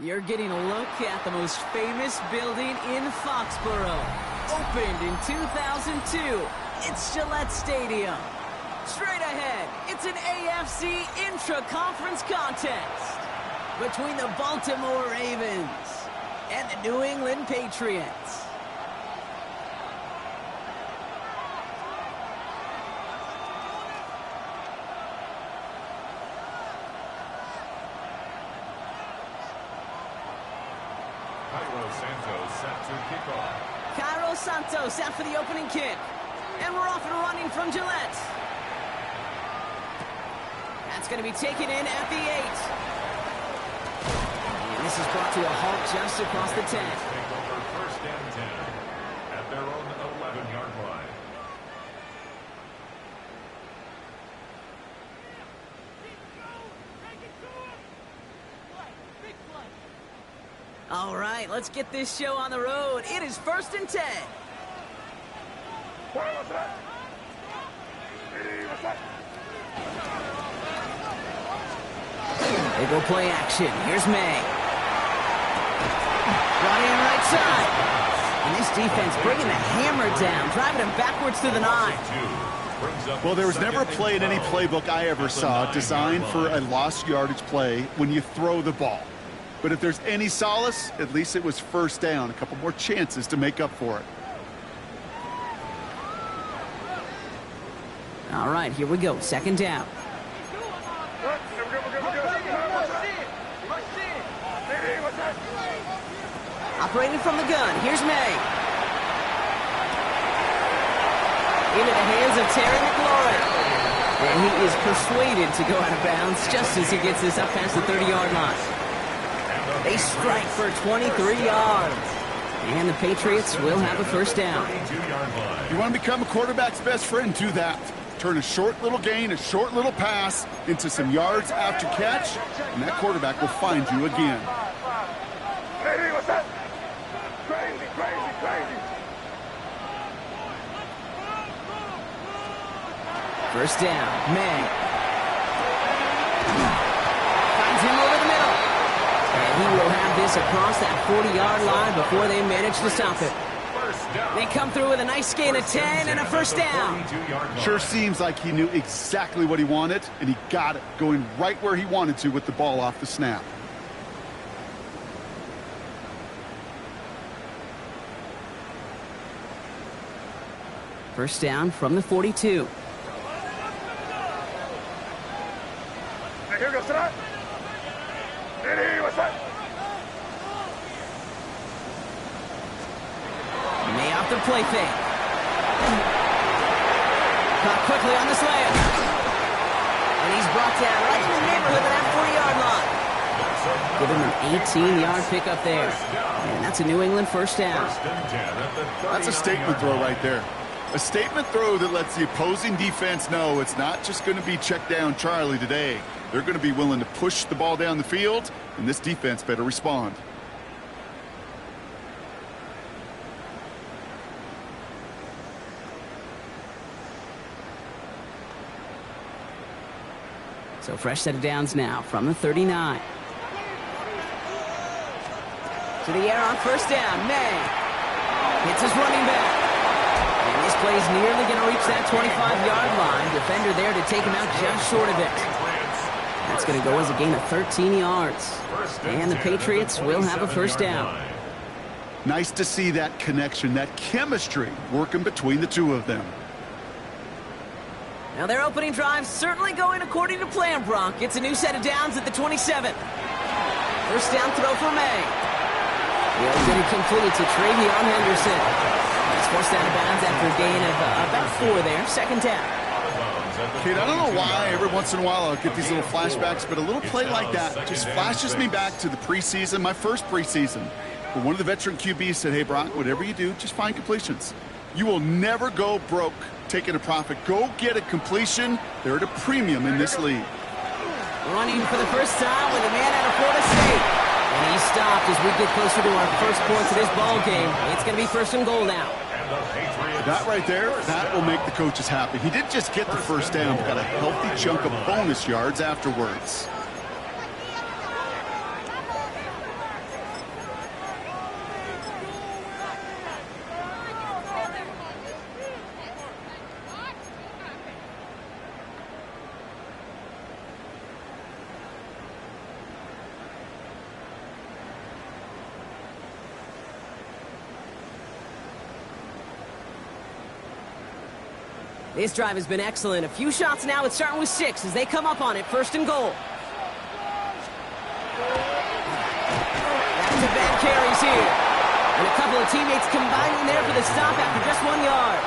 You're getting a look at the most famous building in Foxborough. Opened in 2002, it's Gillette Stadium. Straight ahead, it's an AFC intra-conference contest between the Baltimore Ravens and the New England Patriots. Santos. set to kick off. Cairo Santos out for the opening kick. And we're off and running from Gillette. That's going to be taken in at the 8. And this is brought to a halt just across the 10. Take over first and 10 at their own 11-yard line. All right, let's get this show on the road. It is first and 10. They go play action. Here's May. Running right side. And this defense bringing the hammer down, driving him backwards to the 9. Well, there was never a play in any playbook I ever saw designed for a lost yardage play when you throw the ball. But if there's any solace, at least it was first down. A couple more chances to make up for it. All right, here we go. Second down. Operating from the gun. Here's May. Into the hands of Terry McLaurin. And he is persuaded to go out of bounds just as he gets this up past the 30-yard line. They strike for 23 yards. And the Patriots will have a first down. You want to become a quarterback's best friend, do that. Turn a short little gain, a short little pass into some yards after catch, and that quarterback will find you again. Crazy, what's that? Crazy, crazy, crazy. First down, May. Finds him over the middle. And he will have this across that 40-yard line before they manage to stop it. They come through with a nice gain of 10 and a first down. Sure seems like he knew exactly what he wanted, and he got it, going right where he wanted to with the ball off the snap. First down from the 42. Here goes tonight. What's that? May off the play fake. Caught quickly on the slant. And he's brought down right in the neighborhood of that 40-yard line. Give him an 18-yard pickup there. And that's a New England first down. That's a statement throw right there. A statement throw that lets the opposing defense know it's not just going to be check down Charlie today. They're going to be willing to push the ball down the field, and this defense better respond. So fresh set of downs now from the 39. To the air on first down. May hits his running back. And this play is nearly going to reach that 25-yard line. Defender there to take him out just short of it. That's going to go as a gain of 13 yards. And the Patriots will have a first down. Nice to see that connection, that chemistry working between the two of them. Now their opening drive certainly going according to plan, Bronk. It's a new set of downs at the 27. First down throw for May. He'll get it completed to Travion Henderson. He's forced out of bounds after a gain of about 4 there. Second down. Kate, I don't know why every once in a while I'll get these little flashbacks, but a little play like that just flashes me back to the preseason, my first preseason. Where one of the veteran QBs said, hey, Brock, whatever you do, just find completions. You will never go broke taking a profit. Go get a completion. They're at a premium in this league. Running for the first time with a man out of Florida State. And he stopped as we get closer to our first points of this ball game. It's going to be first and goal now. That right there, that will make the coaches happy. He didn't just get the first down, but got a healthy chunk of bonus yards afterwards. This drive has been excellent. A few shots now. It's starting with 6 as they come up on it. First and goal. Back-to-back carries here. And a couple teammates combining there for the stop after just 1 yard.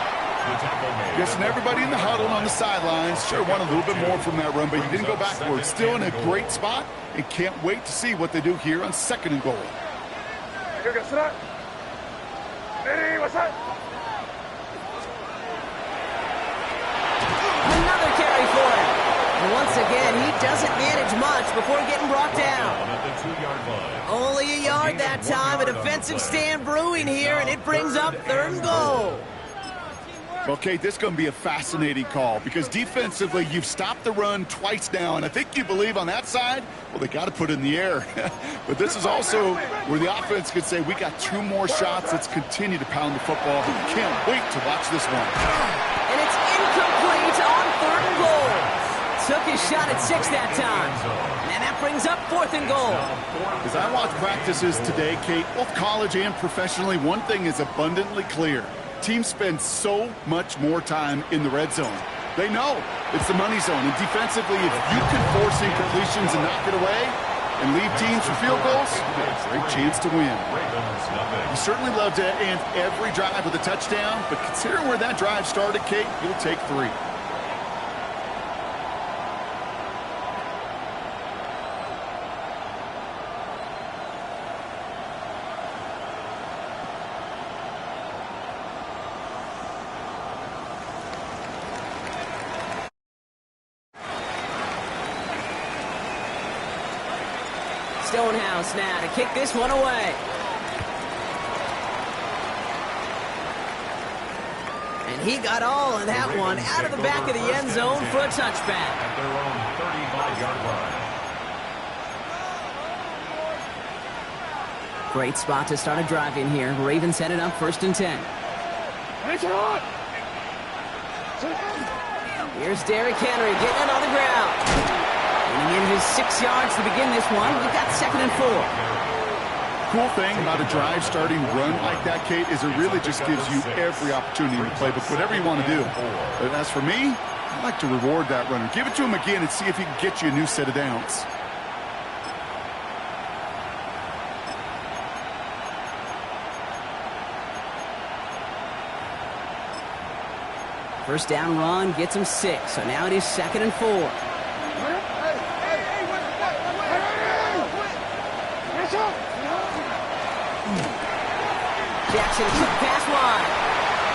Guessing everybody in the huddle and on the sidelines sure wanted a little bit more from that run, but he didn't go backwards. Still in a great spot and can't wait to see what they do here on 2nd and goal. Another carry for him. And once again, he doesn't manage much before getting brought down. Only a yard that time. A defensive stand brewing here, and it brings up 3rd and goal. Okay, this is going to be a fascinating call because defensively, you've stopped the run twice now, and I think you believe on that side, well, they got to put it in the air. But this is also where the offense could say, we got 2 more shots. Let's continue to pound the football. Can't wait to watch this one. And it's incomplete on 3rd and goal. Took his shot at 6 that time. And that brings up 4th and goal. As I watch practices today, Kate, both college and professionally, one thing is abundantly clear. Teams spend so much more time in the red zone. They know it's the money zone. And defensively, if you can force incompletions and knock it away and leave teams for field goals, you have a great chance to win. You certainly love to end every drive with a touchdown, but considering where that drive started, Kate, you'll take 3. Stonehouse now to kick this one away. And he got all of that one out of the back of the end zone for a touchback. At their own 35-yard line. Great spot to start a drive in here. Ravens headed up 1st and 10. Here's Derrick Henry getting it on the ground. Gaining in his 6 yards to begin this one. We've got 2nd and 4. Cool thing about a drive starting run like that, Kate, is it really just gives you every opportunity in the playbook, whatever you want to do. But as for me, I like to reward that runner. Give it to him again and see if he can get you a new set of downs. First down run gets him 6. So now it is 2nd and 4. Jackson, quick pass wide.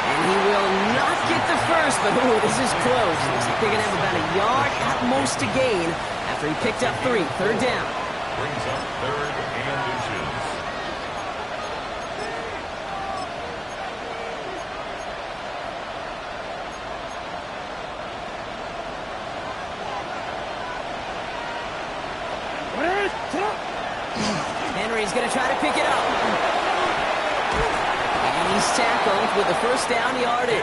And he will not get the first, but this is close. Looks like they're going to have about a yard at most to gain after he picked up 3. 3rd down. Brings up 3rd and inches. Henry's going to try to pick it up. And he's tackled with the first down yardage.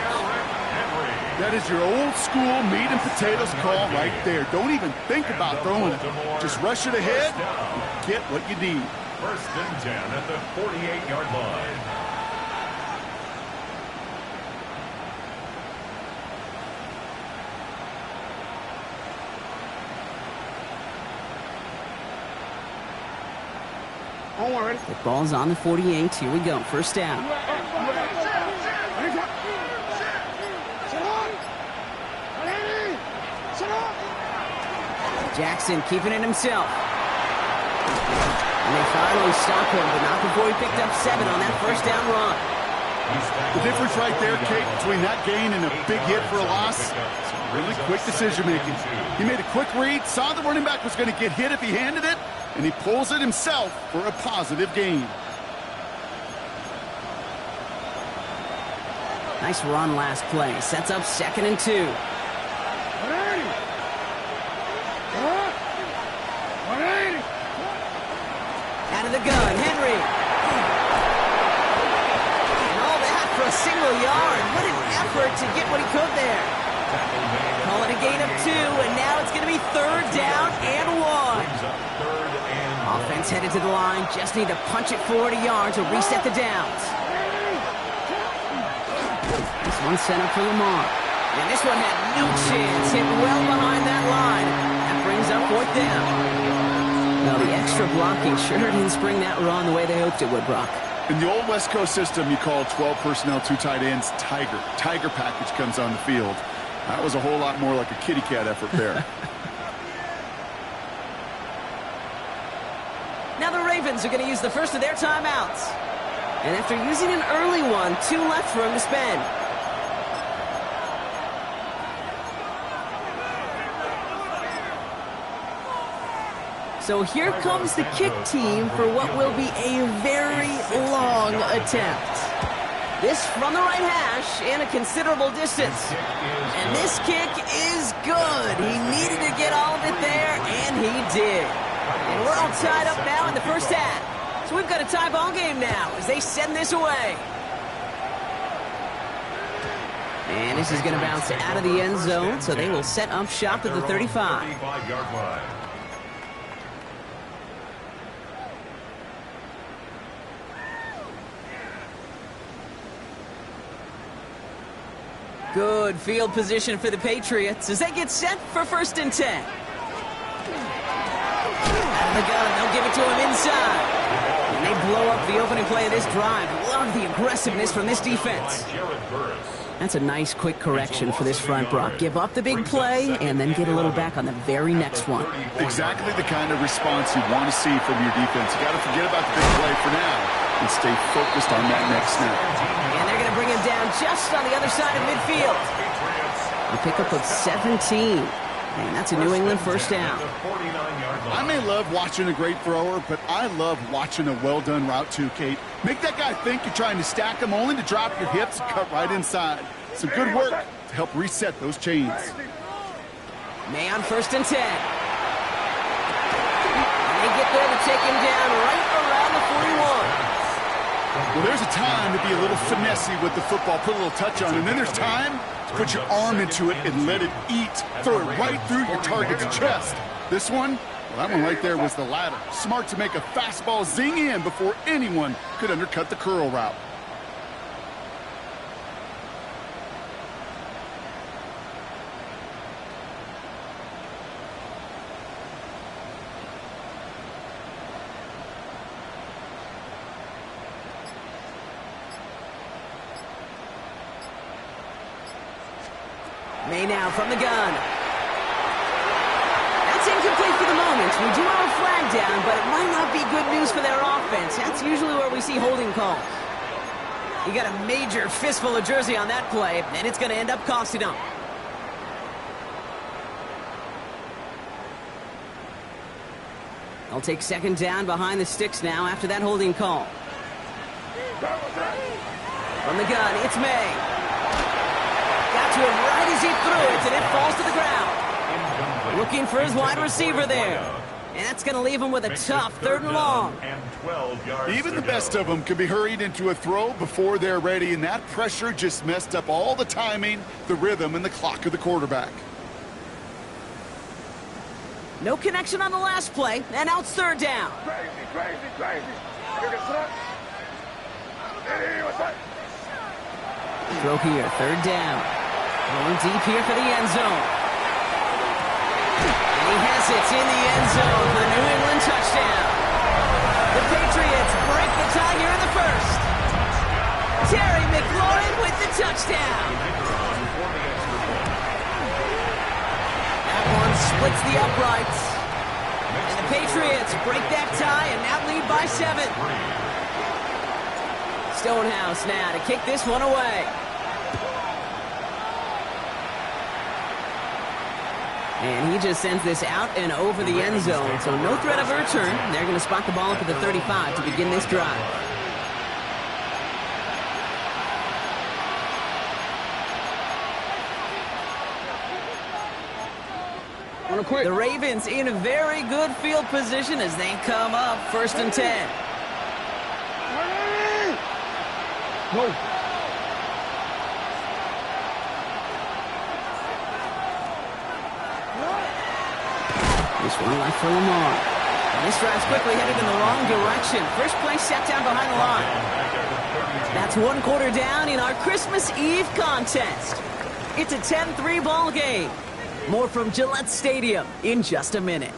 That is your old school meat and potatoes call right there. Don't even think about throwing it. Just rush it ahead and get what you need. 1st and 10 at the 48-yard line. The ball's on the 48. Here we go. First down. Jackson keeping it himself. And they finally stop him, but not before he picked up 7 on that first down run. The difference right there, Kate, between that gain and a big hit for a loss, really quick decision-making. He made a quick read, saw the running back was going to get hit if he handed it, and he pulls it himself for a positive gain. Nice run last play. Sets up 2nd and 2. Out of the gun, Henry. And all that for a single yard. What an effort to get what he could there. Call it a gain of 2, and now it's going to be 3rd down and 1. Offense headed to the line. Just need to punch it 40 yards to reset the downs. This one sent up for Lamar. And this one had no chance. Hit well behind that line. That brings up 4th down. Well, the extra blocking sure didn't spring that run the way they hoped it would, Brock. In the old West Coast system, you call 12 personnel, 2 tight ends, Tiger. Tiger package comes on the field. That was a whole lot more like a kitty cat effort there. Now the Ravens are going to use the first of their timeouts. And after using an early one, 2 left for him to spend. So here comes the kick team for what will be a very long attempt. This from the right hash and a considerable distance. And this kick is good. He needed to get all of it there, and he did. And we're all tied up now in the first half. So we've got a tie ball game now as they send this away. And this is going to bounce out of the end zone, so they will set up shop at the 35. 35-yard line. Good field position for the Patriots as they get set for 1st and 10. Out of the gun, they'll give it to him inside. And they blow up the opening play of this drive. Love the aggressiveness from this defense. That's a nice quick correction for this front, Brock. Give up the big play and then get a little back on the very next one. Exactly the kind of response you want to see from your defense. You got to forget about the big play for now and stay focused on that next snap. And they're going to bring him down just on the other side of midfield. A pickup of 17. And that's a New England first down. I may love watching a great thrower, but I love watching a well-done route too, Kate. Make that guy think you're trying to stack him only to drop your hips and cut right inside. Some good work to help reset those chains. May on 1st and 10. And they get there to take him down right around the 41. Well, there's a time to be a little finessey with the football, put a little touch on, and then there's time to put your arm into it and let it eat. Throw it right through your target's chest. This one, well, that one right there was the latter. Smart to make a fastball zing in before anyone could undercut the curl route. May now from the gun. That's incomplete for the moment. We do have a flag down, but it might not be good news for their offense. That's usually where we see holding calls. You got a major fistful of jersey on that play, and it's going to end up costing them. They'll take 2nd down behind the sticks now after that holding call. From the gun, it's May. Got to him right as he threw it, and it falls to the ground. Looking for his wide receiver there. And that's going to leave him with a tough 3rd and long. Even the best of them can be hurried into a throw before they're ready, and that pressure just messed up all the timing, the rhythm, and the clock of the quarterback. No connection on the last play, and now it's 3rd down. Crazy. Throw here, 3rd down. Going deep here for the end zone. And he has it in the end zone for the New England touchdown. The Patriots break the tie here in the 1st. Terry McLaurin with the touchdown. That one splits the uprights. And the Patriots break that tie and now lead by 7. Stonehouse now to kick this one away. And he just sends this out and over the end zone, so no threat of a return. They're going to spot the ball up at the 35 to begin this drive. The Ravens in a very good field position as they come up 1st and 10. Go. This one left for Lamar. And this drive's quickly headed in the wrong direction. First play set down behind the line. That's 1 quarter down in our Christmas Eve contest. It's a 10-3 ball game. More from Gillette Stadium in just a minute.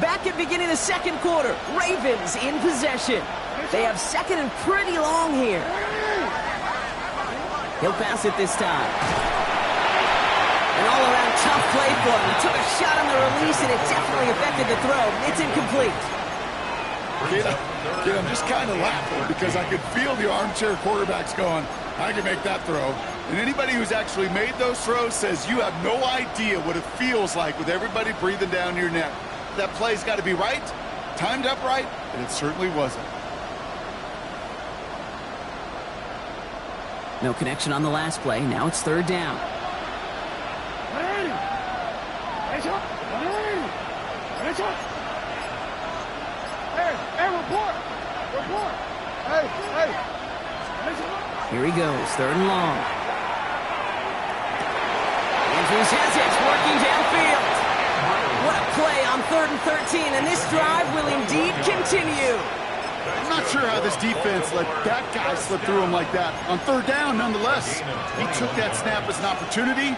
Back at beginning of the second quarter, Ravens in possession. They have second and pretty long here. He'll pass it this time. An all-around tough play for him. He took a shot on the release, and it definitely affected the throw. It's incomplete. Kid, I'm just kind of laughing because I could feel the armchair quarterbacks going, I can make that throw. And anybody who's actually made those throws says you have no idea what it feels like with everybody breathing down your neck. That play's got to be right, timed up right, and it certainly wasn't. No connection on the last play. Now it's third down. Here he goes, third and long. Andrews has it, working downfield. What a play on 3rd and 13, and this drive will indeed continue. I'm not sure how this defense let that guy slip through him like that. On third down, nonetheless, he took that snap as an opportunity.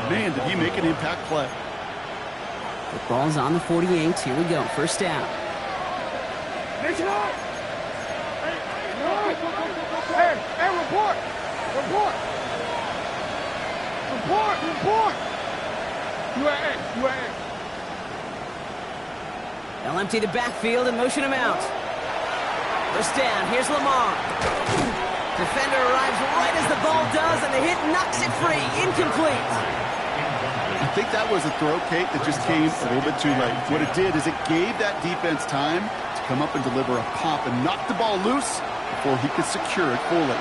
Man, did he make an impact play. The ball's on the 48. Here we go, first down. Report. They'll empty the backfield and motion him out. First down, here's Lamar. Defender arrives right as the ball does, and the hit knocks it free. Incomplete. I think that was a throw, Kate, that just came a little bit too late. What it did is it gave that defense time to come up and deliver a pop and knock the ball loose before he could secure it fully.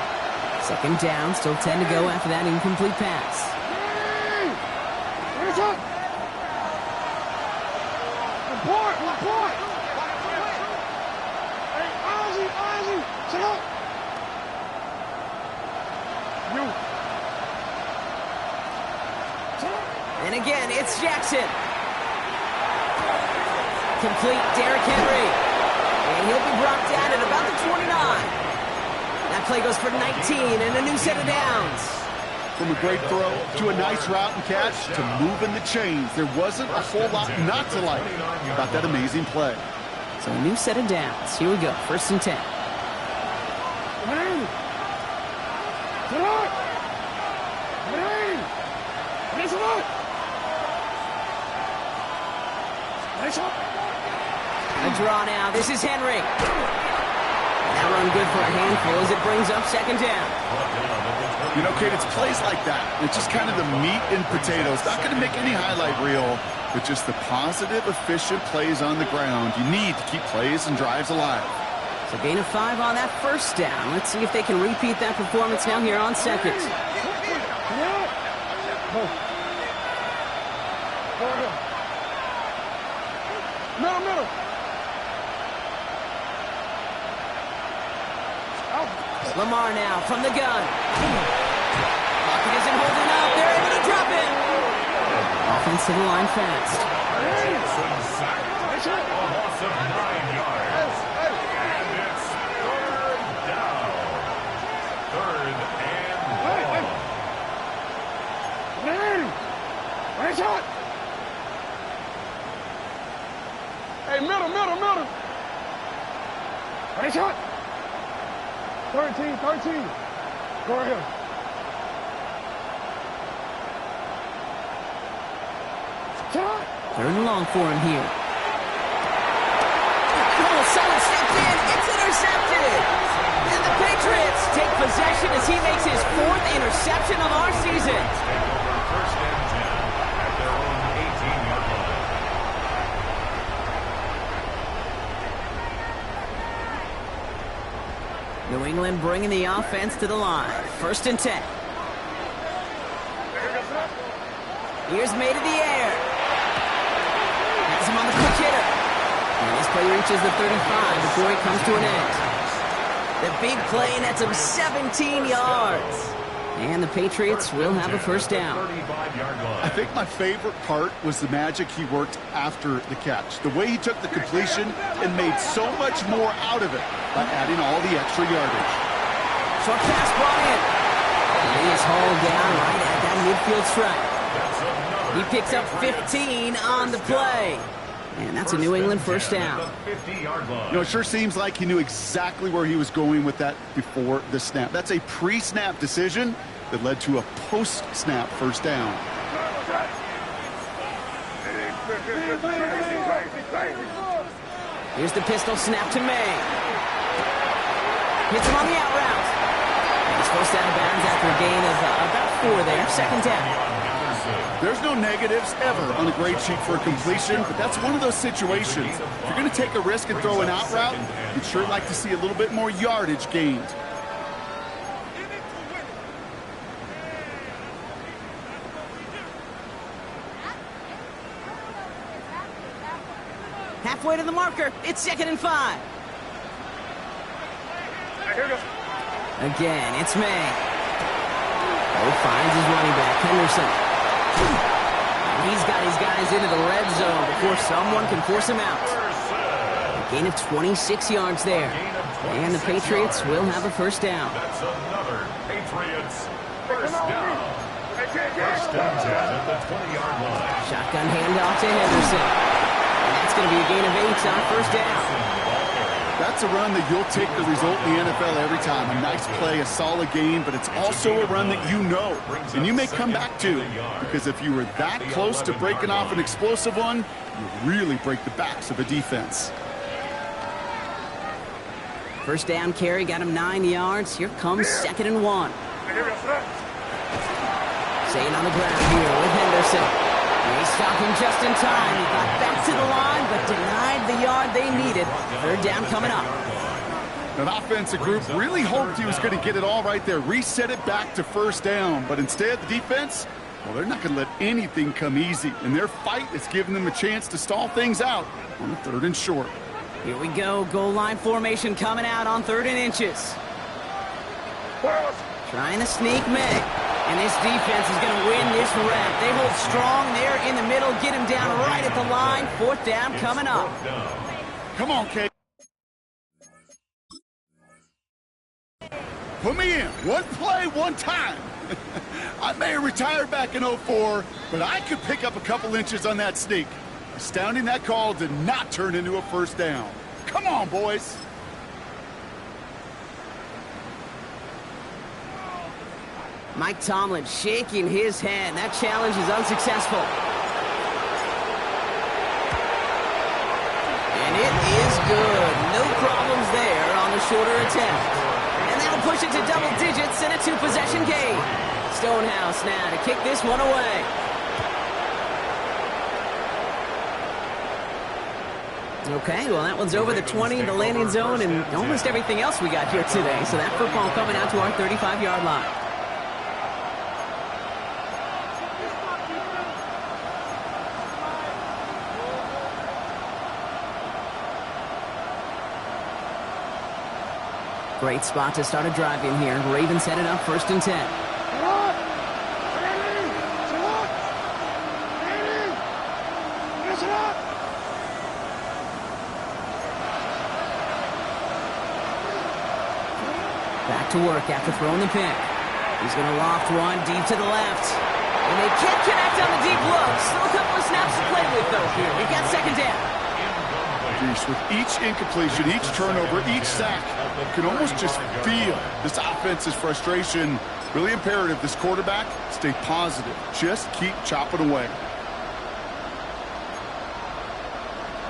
Second down, still 10 to go after that incomplete pass. Report. Hey, Ozzy, sit up. And again, it's Jackson. Complete, Derrick Henry. And he'll be brought down at about the 29. That play goes for 19 and a new set of downs. From a great throw to a nice route and catch to moving the chains, there wasn't a whole lot not to like about that amazing play. So a new set of downs. Here we go, first and 10. A draw now. This is Henry. That run good for a handful as it brings up second down. You know, Kate, it's plays like that. It's just kind of the meat and potatoes. Not going to make any highlight reel, but just the positive, efficient plays on the ground. You need to keep plays and drives alive. So gain of 5 on that first down. Let's see if they can repeat that performance now here on second. Middle. Lamar now from the gun. Pocket isn't holding up. They're able to drop it. Offense to the line fast. A loss of 9 yards. And it's third down. Third and long. Hey, middle. Right shot. 13. Go ahead. Shot. Third and long for him here. Oh, someone stepped in. It's intercepted. And the Patriots take possession as he makes his 4th interception of our season. First and 10 at their own 18-yard line. New England bringing the offense to the line. First and 10. Here's made in the air. Has him on the quick hitter. And this play reaches the 35 before it comes to an end. The big play nets him 17 yards. And the Patriots will have a first down. I think my favorite part was the magic he worked after the catch. The way he took the completion and made so much more out of it by adding all the extra yardage. Short pass brought in. And he is hauled down right at that midfield stripe. He picks up 15 on the play. And that's a New England first down. You know, it sure seems like he knew exactly where he was going with that before the snap. That's a pre-snap decision that led to a post-snap first down. Here's the pistol snap to May. Hits him on the out route. And he's forced out of bounds after a gain of about 4 there. Second down. There's no negatives ever on a grade sheet for a completion, but that's one of those situations. If you're going to take a risk and throw an out route, you'd sure like to see a little bit more yardage gained. Halfway to the marker. It's 2nd and 5. Again, it's May. Oh, finds his running back, Henderson. He's got his guys into the red zone before someone can force him out. A gain of 26 yards there. And the Patriots will have a first down. That's another Patriots first down. First down at the 20-yard line. Shotgun handoff to Henderson. And that's going to be a gain of 8 on first down. That's a run that you'll take the result in the NFL every time. A nice play, a solid game, but it's also a run that you know, and you may come back to, because if you were that close to breaking off an explosive one, you really break the backs of a defense. First down carry got him 9 yards. Here comes 2nd and 1. Staying on the ground here with Henderson. They stopped him just in time. He got back to the line, but denied the yard they needed. Third down coming up. An offensive group really hoped he was going to get it all right there, reset it back to first down. But instead, the defense, well, they're not going to let anything come easy. And their fight is giving them a chance to stall things out on the 3rd and short. Here we go. Goal line formation coming out on 3rd and inches. Trying to sneak May. And this defense is going to win this rep. They hold strong there in the middle. Get him down right at the line. 4th down coming up. Come on, Kate. Put me in. One play, one time. I may have retired back in 04, but I could pick up a couple inches on that sneak. Astounding that call did not turn into a first down. Come on, boys. Mike Tomlin shaking his head. That challenge is unsuccessful. And it is good. No problems there on the shorter attempt. And that'll push it to double digits and a 2-possession game. Stonehouse now to kick this one away. Okay, well, that one's over the 20, the landing zone, and almost everything else we got here today. So that football coming out to our 35-yard line. Great spot to start a drive in here. Ravens headed up 1st and 10. Back to work after throwing the pick. He's going to loft one deep to the left. And they can't connect on the deep look. Still a couple of snaps to play with, though, here. We got 2nd down. With each incompletion, each turnover, each sack, you can almost just feel this offense's frustration. Really imperative this quarterback stay positive. Just keep chopping away.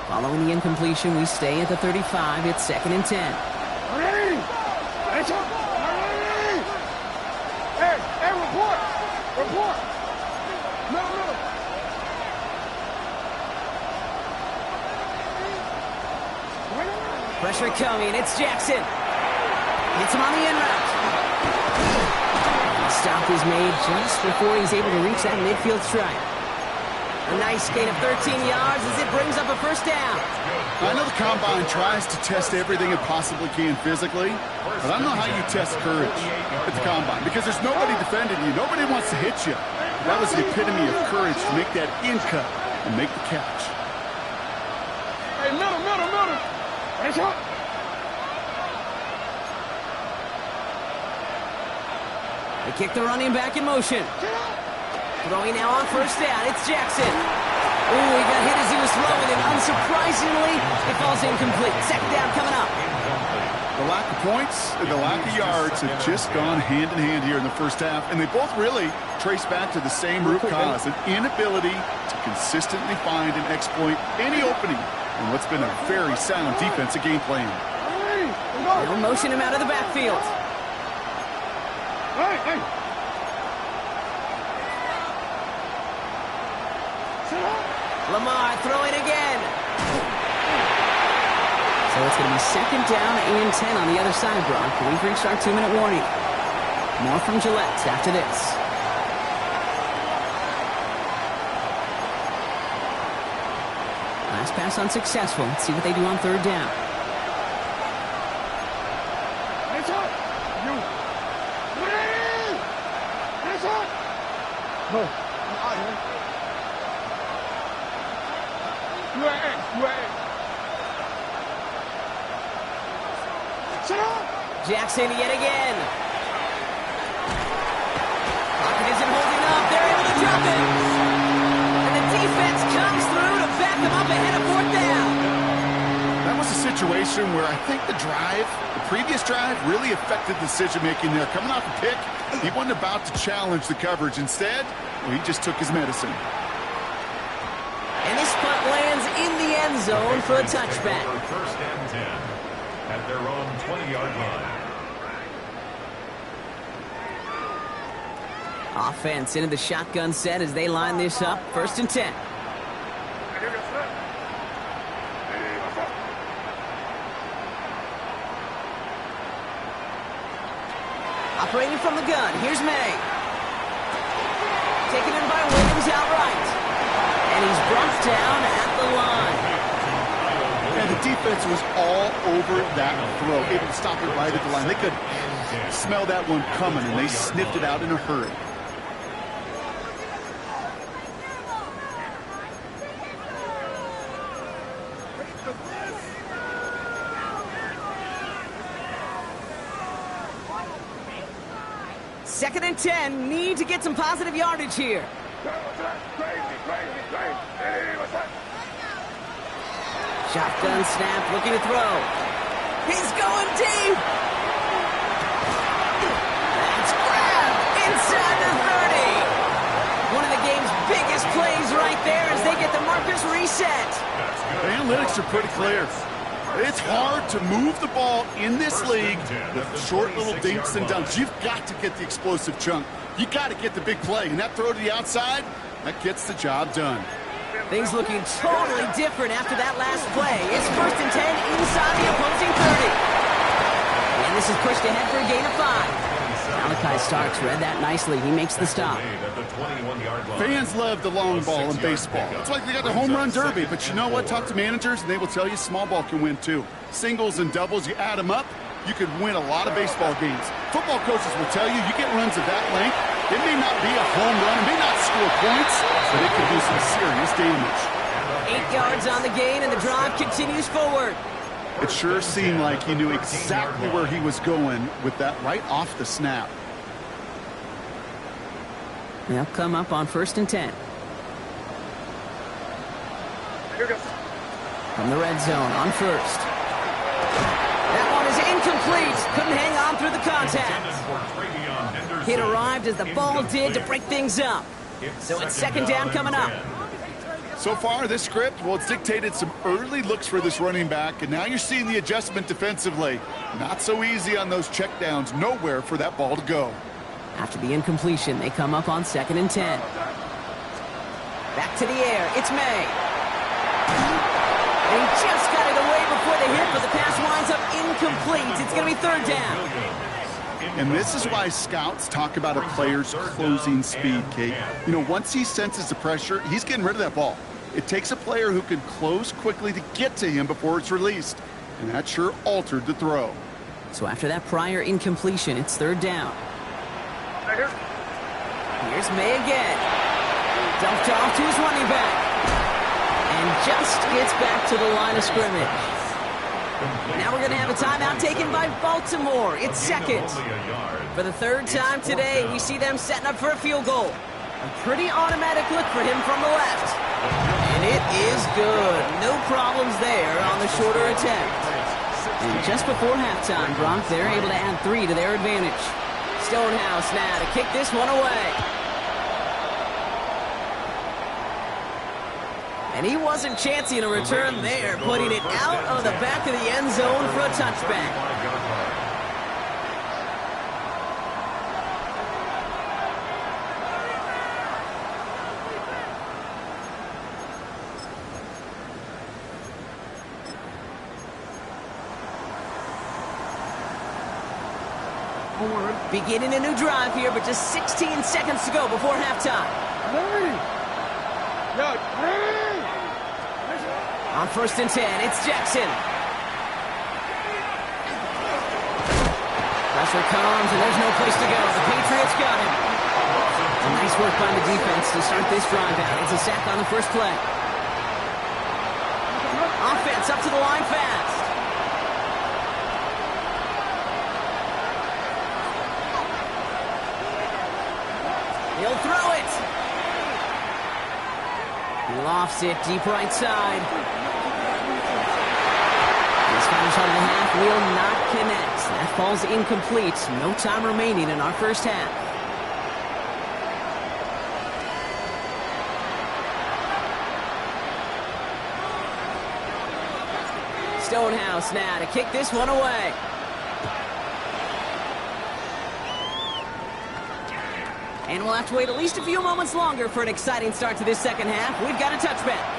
Following the incompletion, we stay at the 35. It's 2nd and 10. Hey, report. Middle. Pressure coming. It's Jackson. Hits him on the in route. Stop is made just before he's able to reach that midfield stripe. A nice gain of 13 yards as it brings up a first down. I know the Combine tries to test everything it possibly can physically, but I don't know how you test courage at the Combine because there's nobody defending you. Nobody wants to hit you. That was the epitome of courage to make that in cut and make the catch. Hey, middle. Hey, shot. They kick the running back in motion. Throwing now on first down. It's Jackson. Ooh, he got hit as he was throwing, and unsurprisingly, it falls incomplete. Second down coming up. The lack of points and the lack of yards have just gone hand in hand here in the first half, and they both really trace back to the same root cause, an inability to consistently find and exploit any opening in what's been a very sound defensive game plan. They'll motion him out of the backfield. Lamar throwing again. So it's going to be second down and 10 on the other side, Brock. We've reached our 2-minute warning. More from Gillette after this. Last pass unsuccessful. Let's see what they do on third down. No, I'm out here. You ain't X, you ain't X. Shut up! Jackson yet again. Pocket isn't holding up. They're able to drop it. And the defense comes through to back them up ahead of fourth down. That was a situation where I think the previous drive, really affected decision-making there. Coming off a pick, he wasn't about to challenge the coverage. Instead, well, he just took his medicine. And this punt lands in the end zone for a touchback. First and 10 at their own 20-yard line. Offense into the shotgun set as they line this up. First and 10. Operating from the gun, here's May. Taken in by Williams outright. And he's brought down at the line. And the defense was all over that throw, able to stop it right at the line. They could smell that one coming, and they sniffed it out in a hurry. Second and 10, need to get some positive yardage here. Shotgun snap, looking to throw. He's going deep. That's grabbed inside the 30. One of the game's biggest plays right there as they get the markers reset. The analytics are pretty clear. It's hard to move the ball in this league with short little dinks and dunks. You've got to get the explosive chunk. You got to get the big play. And that throw to the outside, that gets the job done. Things looking totally different after that last play. It's first and 10 inside the opposing 30. And this is pushed ahead for a gain of 5. Malachi Starks read that nicely. He makes the stop. Fans love the long ball in baseball. It's like they got the home run derby, but you know what? Talk to managers, and they will tell you small ball can win too. Singles and doubles, you add them up, you could win a lot of baseball games. Football coaches will tell you, you get runs of that length, it may not be a home run, it may not score points, but it could do some serious damage. 8 yards on the gain, and the drive continues forward. It sure seemed like he knew exactly where he was going with that right off the snap. They'll come up on first and 10. From the red zone on first. That one is incomplete. Couldn't hang on through the contact. Hit arrived as the ball did to break things up. So it's second down coming up. So far, this script, well, it's dictated some early looks for this running back, and now you're seeing the adjustment defensively. Not so easy on those checkdowns. Nowhere for that ball to go. After the incompletion, they come up on second and 10. Back to the air. It's May. They just got it away before the hit, but the pass winds up incomplete. It's going to be third down. And this is why scouts talk about a player's closing speed, Kate. You know, once he senses the pressure, he's getting rid of that ball. It takes a player who can close quickly to get to him before it's released. And that sure altered the throw. So after that prior incompletion, it's third down. Here's May again. Dumped off to his running back. And just gets back to the line of scrimmage. Now we're going to have a timeout taken by Baltimore. It's second. For the third time today, we see them setting up for a field goal. A pretty automatic look for him from the left. And And it is good. No problems there on the shorter attempt. And just before halftime, Brock, they're able to add 3 to their advantage. Stonehouse now to kick this one away. And he wasn't chancing a return there, putting it out of the back of the end zone for a touchback. Beginning a new drive here, but just 16 seconds to go before halftime. On 1st and 10, it's Jackson. Pressure comes, and there's no place to go. The Patriots got him. Nice work by the defense to start this drive out. It's a sack on the first play. Offense up to the line fast. He'll throw it. He lofts it deep right side. This final shot of the half will not connect. That falls incomplete. No time remaining in our first half. Stonehouse now to kick this one away. And we'll have to wait at least a few moments longer for an exciting start to this second half. We've got a touchback.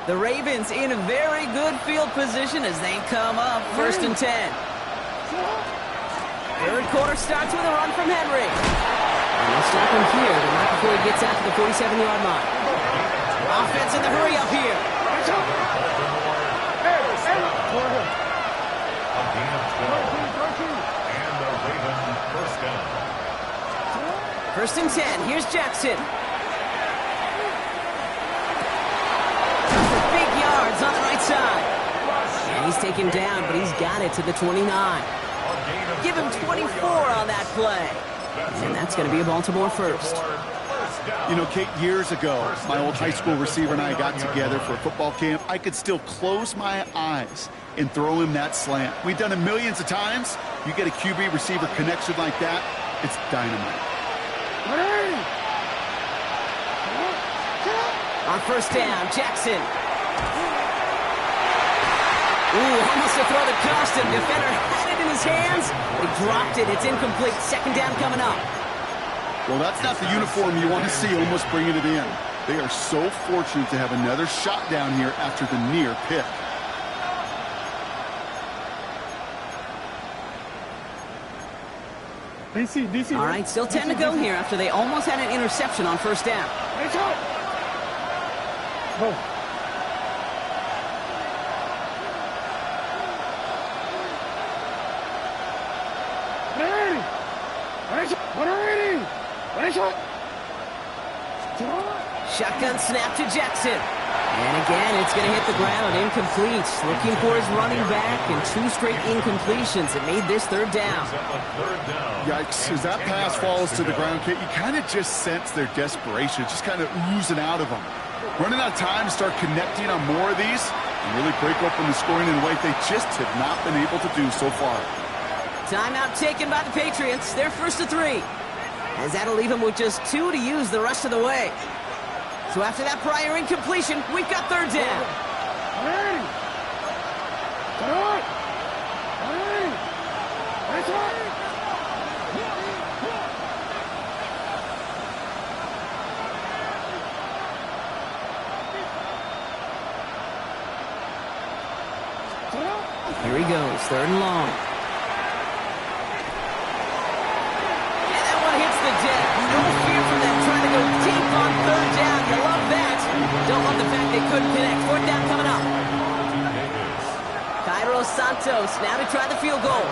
The Ravens in a very good field position as they come up 1st and 10. Third quarter starts with a run from Henry. And they'll stop him here, but not before he gets out to the 47-yard line. Offense in the hurry up here. And the Ravens first down. 1st and 10. Here's Jackson. Big yards on the right side. And he's taken down, but he's got it to the 29. Give him 24 on that play. And that's going to be a Baltimore first. You know, Kate, years ago, my old high school receiver and I got together for a football camp. I could still close my eyes and throw him that slant. We've done it millions of times. You get a QB receiver connection like that, it's dynamite. On 1st down, Jackson. Ooh, almost a throw that cost him. Defender had it in his hands. He dropped it. It's incomplete. 2nd down coming up. Well, that's not the uniform you want to see almost bringing it in. They are so fortunate to have another shot down here after the near pick. DC. All right, still 10 to go here after they almost had an interception on 1st down. Go. Shotgun snap to Jackson. And again, it's going to hit the ground. Incomplete. Looking for his running back, and 2 straight incompletions. It made this 3rd down. Yikes. As that pass falls to the ground, Kate, you kind of just sense their desperation, just kind of oozing out of them. Running out of time to start connecting on more of these and really break open the scoring in a way they just have not been able to do so far. Timeout taken by the Patriots. They're 1st to 3. As that'll leave them with just 2 to use the rest of the way. So after that prior incompletion, we've got 3rd down. Here he goes, 3rd and long. And that one hits the deck. No fear from them trying to go deep on 3rd down. You love that. Don't love the fact they couldn't connect. 4th down coming up. Cairo Santos now to try the field goal.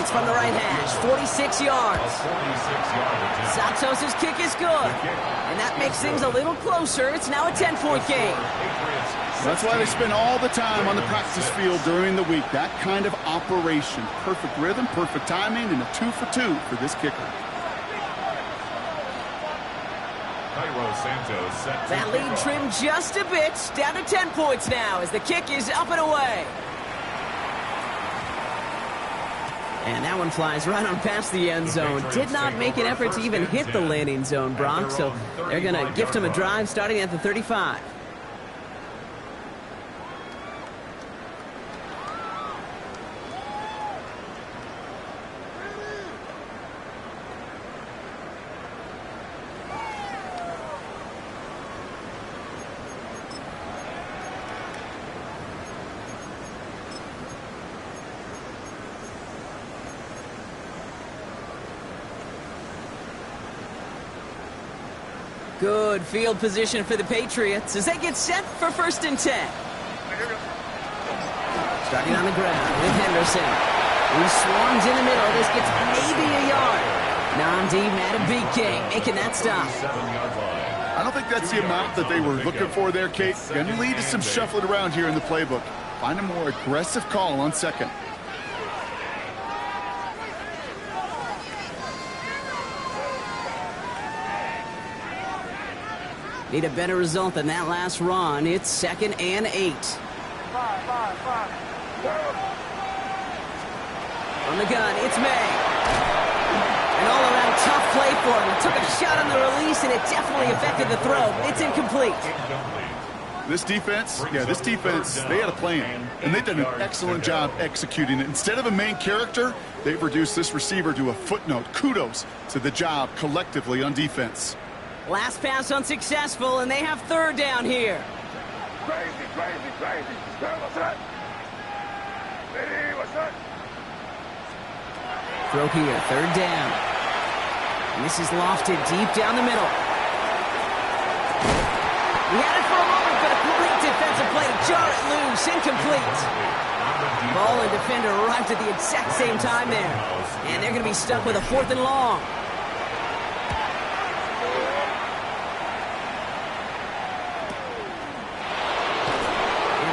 It's from the right hash, 46 yards. Santos' kick is good. And that makes things a little closer. It's now a 10-point game. That's why they spend all the time on the practice field during the week. That kind of operation. Perfect rhythm, perfect timing, and a 2 for 2 for this kicker. That lead trimmed just a bit. Down to 10 points now as the kick is up and away. And that one flies right on past the end zone. Did not make an effort to even hit the landing zone, Brock. So they're going to gift him a drive starting at the 35. Good field position for the Patriots as they get set for 1st and 10. Starting on the ground with Henderson. He swarms in the middle. This gets maybe a yard. Namdi Matabike making that stop. I don't think that's the amount that they were looking for there, Kate. Going to lead to some shuffling around here in the playbook. Find a more aggressive call on 2nd. Need a better result than that last run. It's 2nd and 8. On the gun, it's May. An all-around tough play for him. He took a shot on the release, and it definitely affected the throw. It's incomplete. This defense, they had a plan, and they did an excellent job executing it. Instead of a main character, they've reduced this receiver to a footnote. Kudos to the job collectively on defense. Last pass unsuccessful, and they have 3rd down here. Crazy. What's that? Ready, what's that? Throw here, 3rd down. And this is lofted deep down the middle. He had it for a moment, but a great defensive play. Jar it loose, incomplete. Ball and defender arrived at the exact same time there. And they're going to be stuck with a 4th and long.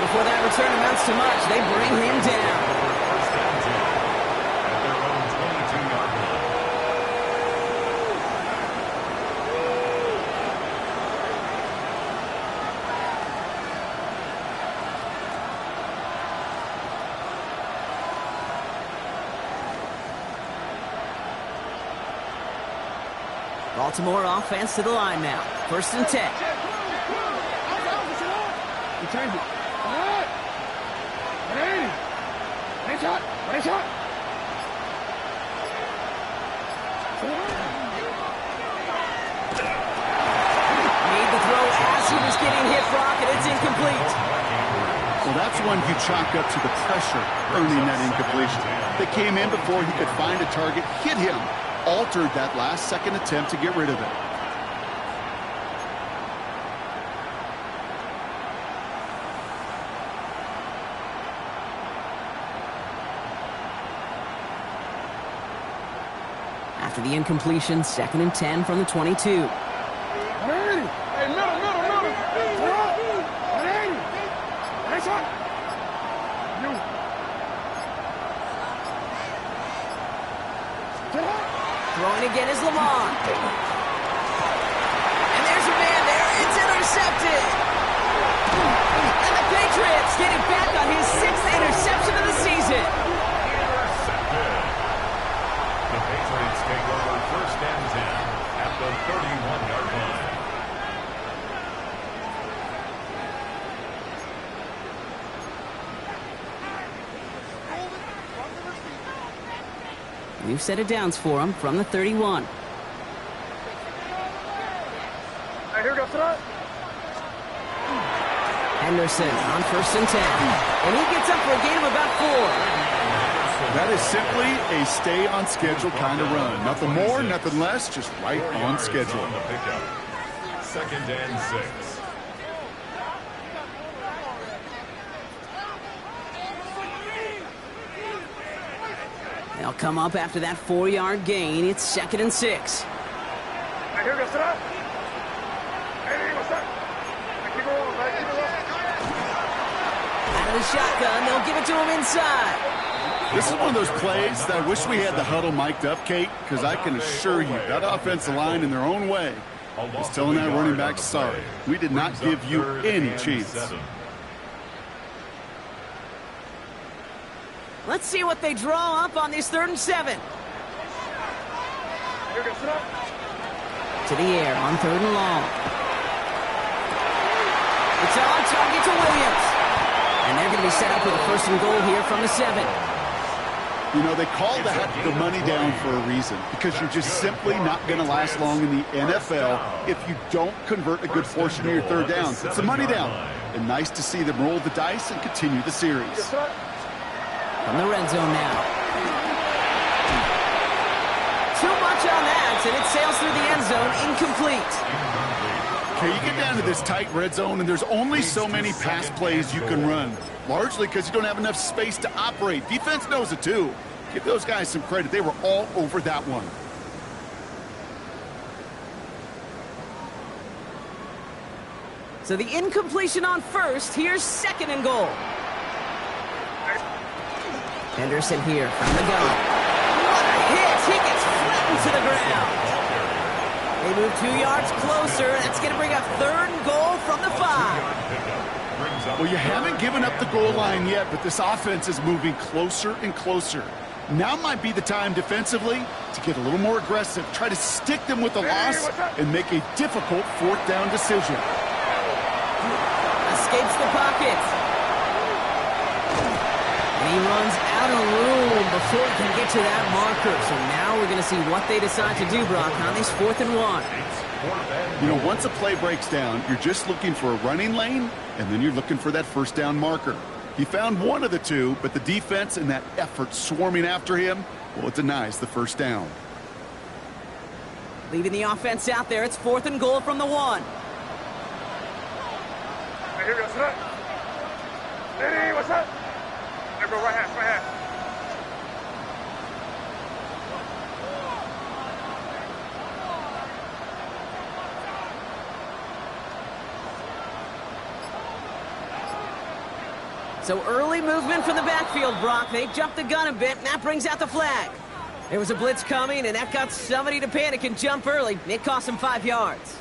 Before that return amounts to much, they bring him down. Baltimore offense to the line now. 1st and 10. Ready, shot. Made the throw as he was getting hit, Brock, and it's incomplete. Well, that's one you chalk up to the pressure earning that incompletion. They came in before he could find a target, hit him, altered that last 2nd attempt to get rid of it. After the incompletion, 2nd and 10 from the 22. Hey, middle. Ready, shot. Throwing again is Lamar. And there's a man there. It's intercepted. And the Patriots getting back on his 6th interception of the season. The Patriots take over 1st and 10 at the 31-yard line. New set of downs for him from the 31. Hey, here we go, throw. Henderson on 1st and 10. And he gets up for a gain of about 4. That is simply a stay on schedule kind of run. Nothing more, nothing less, just right on schedule. On the pickup. 2nd and 6. They'll come up after that 4-yard gain. It's 2nd and 6. hear you, sir. Ready, what's that? Keep it rolling, man. Keep it rolling. Out of the shotgun, they'll give it to him inside. This is one of those plays that I wish we had the huddle mic'd up, Kate, because I can assure you that offensive line in their own way is telling that running back, sorry, we did not give you any chance. Let's see what they draw up on this 3rd and 7. Here you go, sir. To the air on 3rd and long. It's on target to Williams. And they're going to be set up with a 1st and goal here from the 7. You know, they call that the money down for a reason, because you're just simply not going to last long in the NFL if you don't convert a good portion of your 3rd downs. It's the money down. And nice to see them roll the dice and continue the series. From the red zone now. Too much on that, and it sails through the end zone, incomplete. Okay, you get down to this tight red zone, and there's only so many pass plays you can run, largely because you don't have enough space to operate. Defense knows it, too. Give those guys some credit. They were all over that one. So the incompletion on 1st. Here's 2nd and goal. Henderson here from the gun. What a hit! He gets flattened to the ground. They move 2 yards closer. That's going to bring up 3rd and goal from the 5. Well, you haven't given up the goal line yet, but this offense is moving closer and closer. Now might be the time defensively to get a little more aggressive, try to stick them with the loss, and make a difficult 4th down decision. Escapes the pocket. And he runs out of room before he can get to that marker. So now we're going to see what they decide to do, Brock, on this 4th and 1. You know, once a play breaks down, you're just looking for a running lane, and then you're looking for that 1st down marker. He found one of the two, but the defense and that effort swarming after him, well, it denies the 1st down. Leaving the offense out there, it's 4th and goal from the 1. Here you go, sir. Ready, what's that? Here, bro, right hand, right hand. So early movement from the backfield, Brock. They jumped the gun a bit, and that brings out the flag. There was a blitz coming, and that got somebody to panic and jump early. It cost them 5 yards.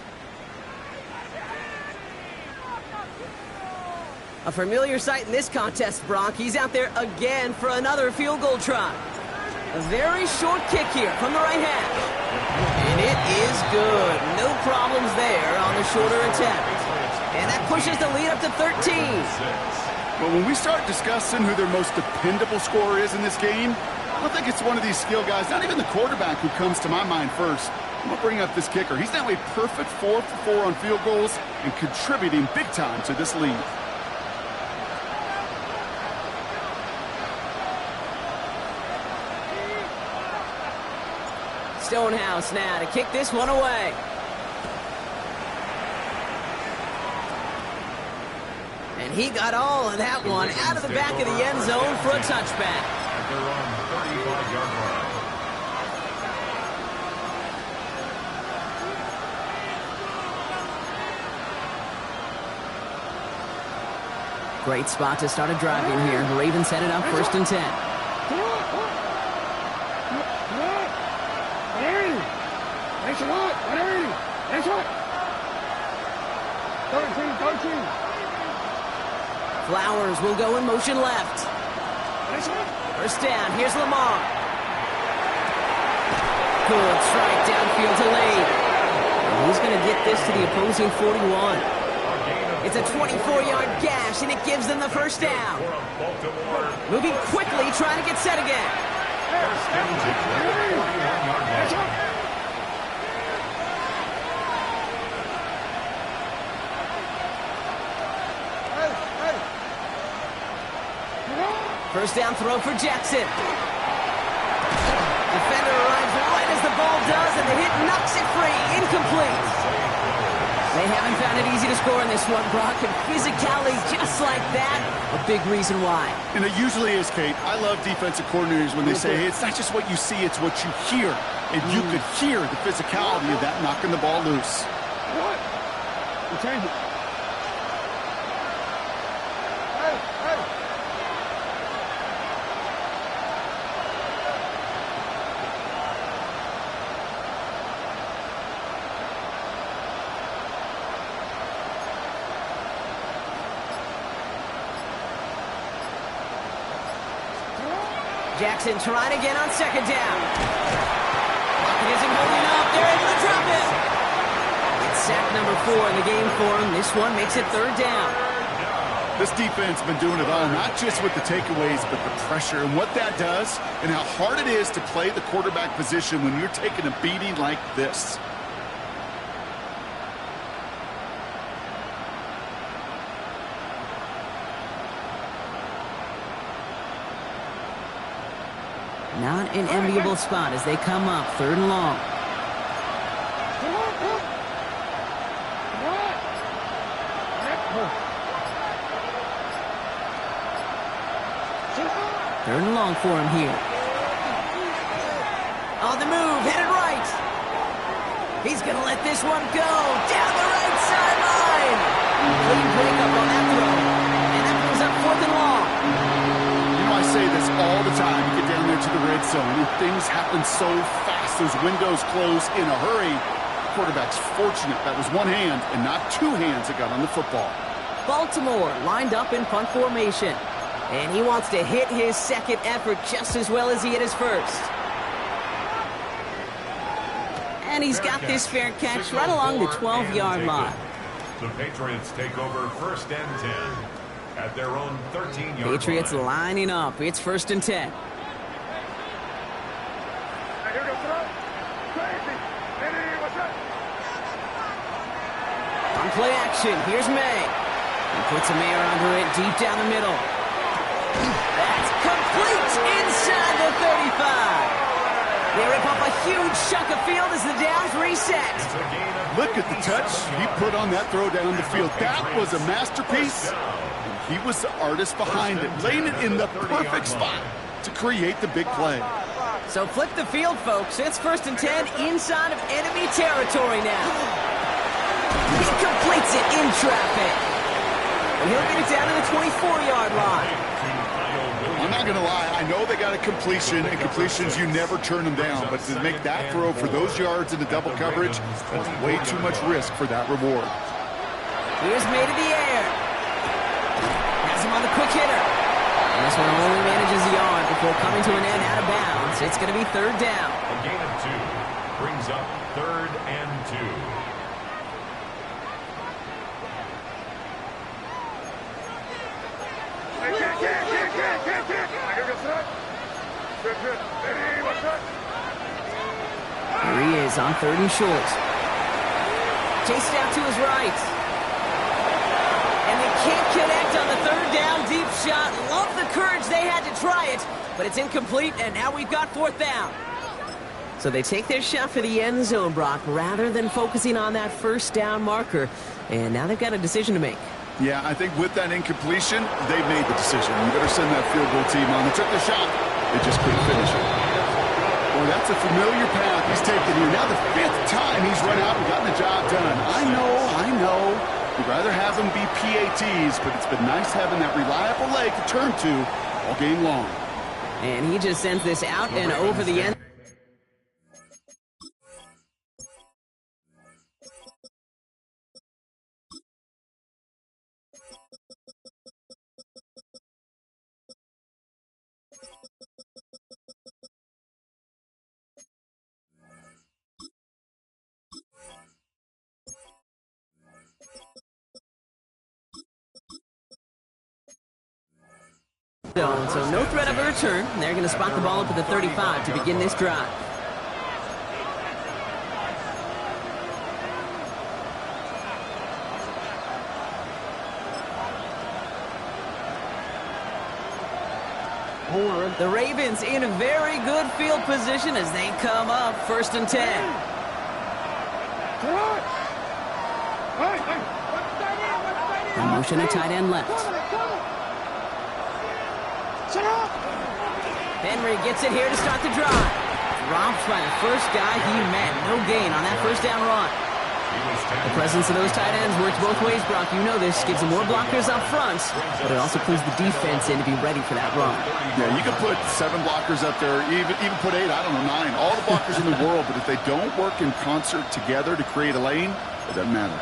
A familiar sight in this contest, Brock. He's out there again for another field goal try. A very short kick here from the right hash. And it is good. No problems there on the shorter attempt. And that pushes the lead up to 13. But when we start discussing who their most dependable scorer is in this game, I don't think it's one of these skill guys, not even the quarterback, who comes to my mind first. I'm going to bring up this kicker. He's now a perfect 4 for 4 on field goals and contributing big time to this lead. Stonehouse now to kick this one away. And he got all of that one out of the back of the end zone for a touchback. They're on the 35-yard line. Great spot to start a drive in here. The Ravens set it up 1st and 10. Flowers will go in motion left. 1st down. Here's Lamar. Good strike downfield to Lane. And he's going to get this to the opposing 41. It's a 24-yard gash, and it gives them the 1st down. Moving quickly, trying to get set again. First down throw for Jackson. Defender arrives right as the ball does, and the hit knocks it free. Incomplete. They haven't found it easy to score in this one, Brock, and physicality just like that, a big reason why. And it usually is, Kate. I love defensive coordinators when they say, hey, it's not just what you see, it's what you hear. and you could hear the physicality of that knocking the ball loose. What? Change it. Hey, hey. Jackson trying again on second down. Pocket isn't holding up. They're able to drop it. It's sack number 4 in the game for him. This one makes it third down. This defense has been doing it all, not just with the takeaways, but the pressure and what that does and how hard it is to play the quarterback position when you're taking a beating like this. Not an enviable spot as they come up third and long. Third and long for him here. On the move, headed right. He's going to let this one go down the right sideline. Clean breakup on that throw. And that brings up fourth and long. You know, I say this all the time. You get down there to the red zone, and things happen so fast. Those windows close in a hurry. Quarterback's fortunate that was one hand and not two hands that got on the football. Baltimore lined up in punt formation. And he wants to hit his second effort just as well as he hit his first. And he's got this fair catch right along the 12-yard line. The Patriots take over first and 10 at their own 13-yard line. Patriots lining up. It's first and 10. On play action, here's May. He puts a man under it deep down the middle. That's complete inside the 35. They rip off a huge chunk of field as the downs reset. Look at the touch he put on that throw down the field. That was a masterpiece. And he was the artist behind it, laying it in the perfect spot to create the big play. So flip the field, folks. It's first and 10 inside of enemy territory now. He completes it in traffic. And he'll get it down to the 24-yard line. I'm not going to lie. I know they got a completion, and completions, you never turn them down. But to make that throw for those yards into double coverage, that's way too much risk for that reward. Here's May to the air. Has him on the quick hitter. And this one only manages a yard before coming to an end out of bounds. It's going to be third down. A gain of 2 brings up third and 2. Here he is on third and short. Chased out to his right. And they can't connect on the third down deep shot. Love the courage they had to try it, but it's incomplete, and now we've got fourth down. So they take their shot for the end zone, Brock, rather than focusing on that first down marker. And now they've got a decision to make. Yeah, I think with that incompletion, they made the decision. You better send that field goal team on. They took the shot. They just couldn't finish it. Well, that's a familiar path he's taken here. Now the 5th time he's run out and gotten the job done. I know. We'd rather have them be PATs, but it's been nice having that reliable leg to turn to all game long. And he just sends this out and over the end. So no threat of a return. They're going to spot the ball up at the 35 to begin this drive. The Ravens in a very good field position as they come up first and 10. The motion a tight end left. Henry gets it here to start the drive. dropped by the first guy he met. No gain on that first down run. The presence of those tight ends works both ways, Brock. You know this. Gives them more blockers up front, but it also clues the defense in to be ready for that run. Yeah, you can put 7 blockers up there, even put 8, I don't know, 9. All the blockers in the world, but if they don't work in concert together to create a lane, it doesn't matter.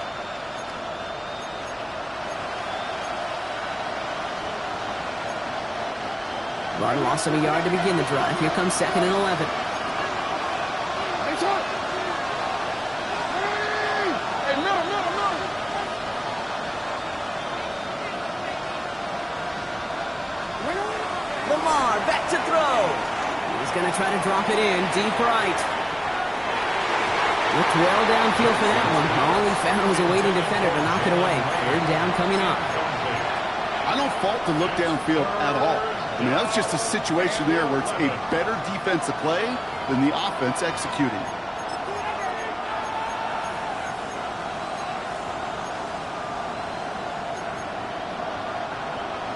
Run lost him a yard to begin the drive. Here comes 2nd and 11. Lamar back to throw. He's going to try to drop it in deep right. Looked well downfield for that one. All he found was a waiting defender to knock it away. 3rd down coming up. I don't fault the look downfield at all. I mean, that's just a situation there where it's a better defensive play than the offense executing.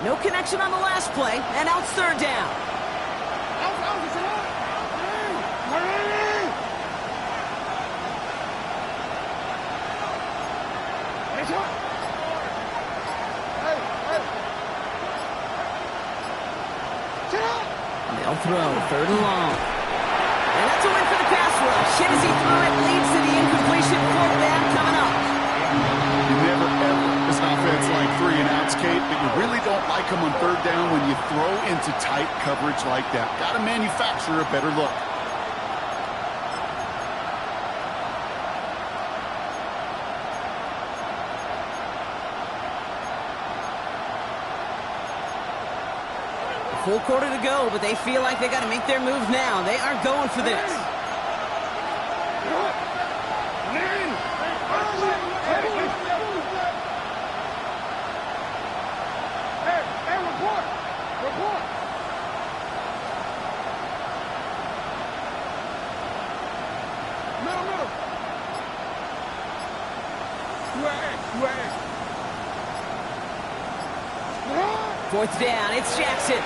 No connection on the last play, and now it's 3rd down. They'll throw, 3rd and long. And that's a win for the pass rush. Hit as he threw it, leads to the incompletion. 4th down coming up. You never ever, this offense like 3 and outs, Kate, but you really don't like them on 3rd down when you throw into tight coverage like that. Got to manufacture a better look. Full quarter to go, but they feel like they got to make their move now. They are going for this. Fourth down, it's Jackson.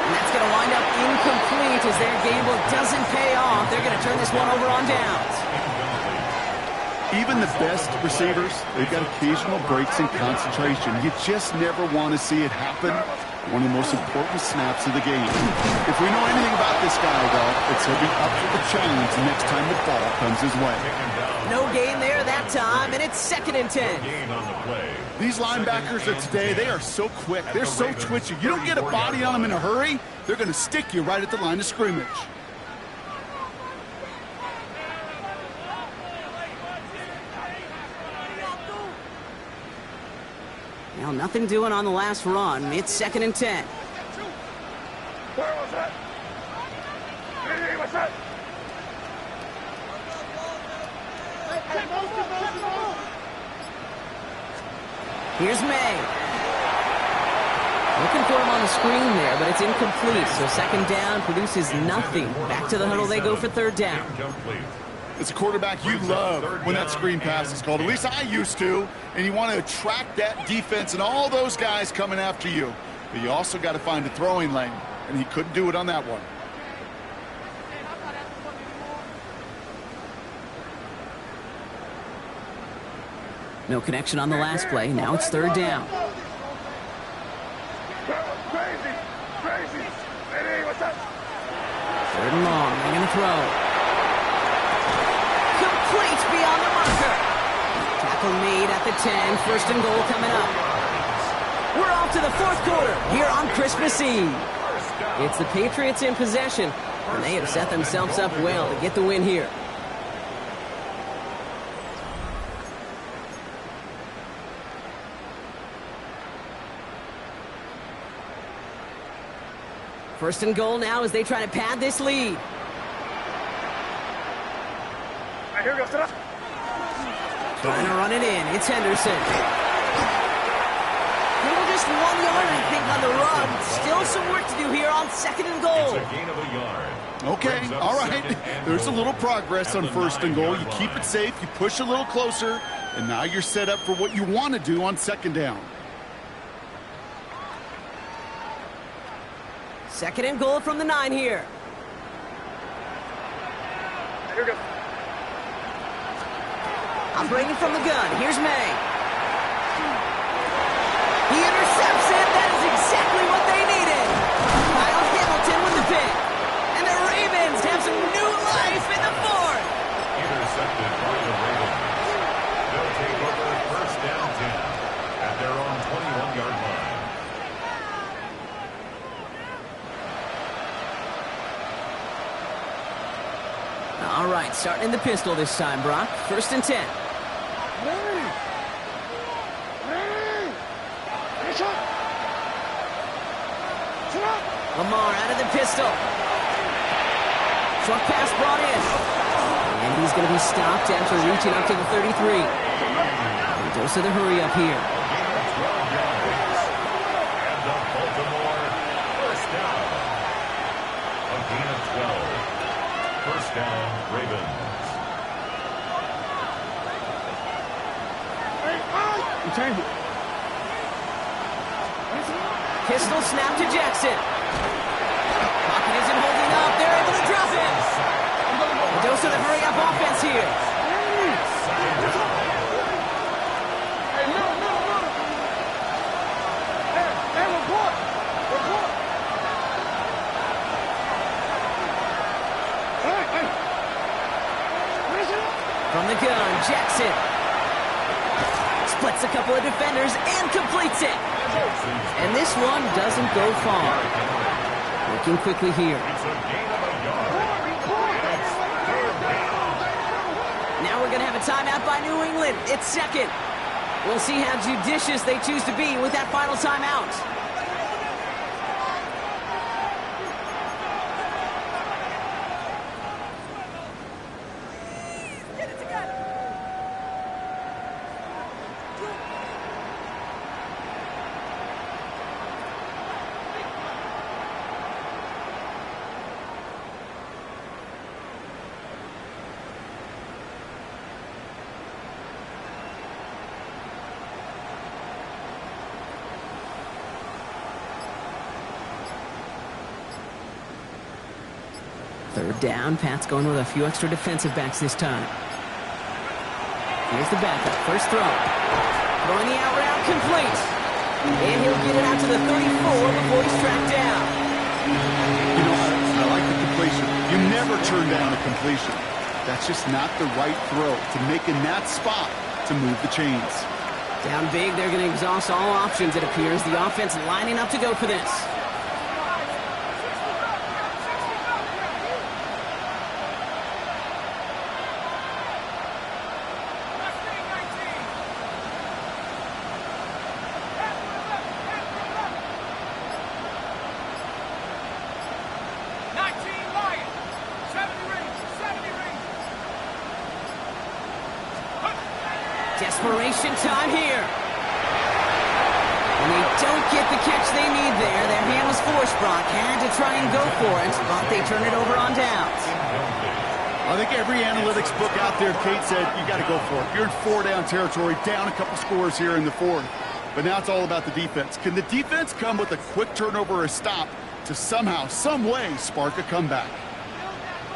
And that's going to wind up incomplete as their gamble doesn't pay off. They're going to turn this one over on downs. Even the best receivers, they've got occasional breaks in concentration. You just never want to see it happen. One of the most important snaps of the game. If we know anything about this guy, though, it's he'll be up for the challenge the next time the ball comes his way. No gain there that time, and it's 2nd and 10. These linebackers of today, they are so quick. They're so twitchy. You don't get a body on them in a hurry, they're going to stick you right at the line of scrimmage. Now, nothing doing on the last run. It's 2nd and 10. What's that? Hey, what's that? Here's May. Looking for him on the screen there, but it's incomplete. So 2nd down produces nothing. Back to the huddle they go for 3rd down. As a quarterback, you love when that screen pass is called. At least I used to. And you want to attract that defense and all those guys coming after you. But you also got to find a throwing lane. And he couldn't do it on that one. No connection on the last play. Now it's 3rd down. Crazy! Crazy! Hey, what's up? 3rd and long. They're going to throw. Complete beyond the marker. Tackle made at the 10. 1st and goal coming up. We're off to the 4th quarter here on Christmas Eve. It's the Patriots in possession, and they have set themselves up well to get the win here. First and goal now as they try to pad this lead. Right, here we go. Sit up. Trying to run it in. It's Henderson. Just 1 yard, I think, on the run. Still some work to do here on 2nd and goal. It's a gain of a yard. Okay, all right. There's a little progress on 1st and goal. You keep it safe, you push a little closer, and now you're set up for what you want to do on 2nd down. Second and goal from the 9 here. Here we go. Operating from the gun, here's May. He intercepts it. That is exactly what they needed. Kyle Hamilton with the pick. And the Ravens have some new life in the 4th. Intercepted by the Ravens. They'll take over first down 10 at their own 21-yard line. All right, starting in the pistol this time, Brock. First and 10. Lamar out of the pistol. Short pass brought in. And he's going to be stopped after reaching up to the 33. A dose of the hurry up here. And the Baltimore first down. A gain of 12. First down, Ravens. Pistol snap to Jackson. Pocket isn't holding up. They're able to drop it. A dose of the hurry up offense here. From the gun, Jackson splits a couple of defenders and completes it. And this one doesn't go far. Working quickly here. Now we're going to have a timeout by New England. It's second. We'll see how judicious they choose to be with that final timeout. Third down, Pat's going with a few extra defensive backs this time. Here's the backup, first throw. Throwing the out route, complete. And he'll get it out to the 34 before he's tracked down. You know, I like the completion. You never turn down a completion. That's just not the right throw to make in that spot to move the chains. Down big, they're going to exhaust all options, it appears. The offense lining up to go for this. Desperation time here. And they don't get the catch they need there. Their hand was forced, Brock. Had to try and go for it, but they turn it over on downs. I think every analytics book out there, Kate said, you got to go for it. You're in 4-down territory, down a couple scores here in the 4th. But now it's all about the defense. Can the defense come with a quick turnover or a stop to somehow, some way, spark a comeback?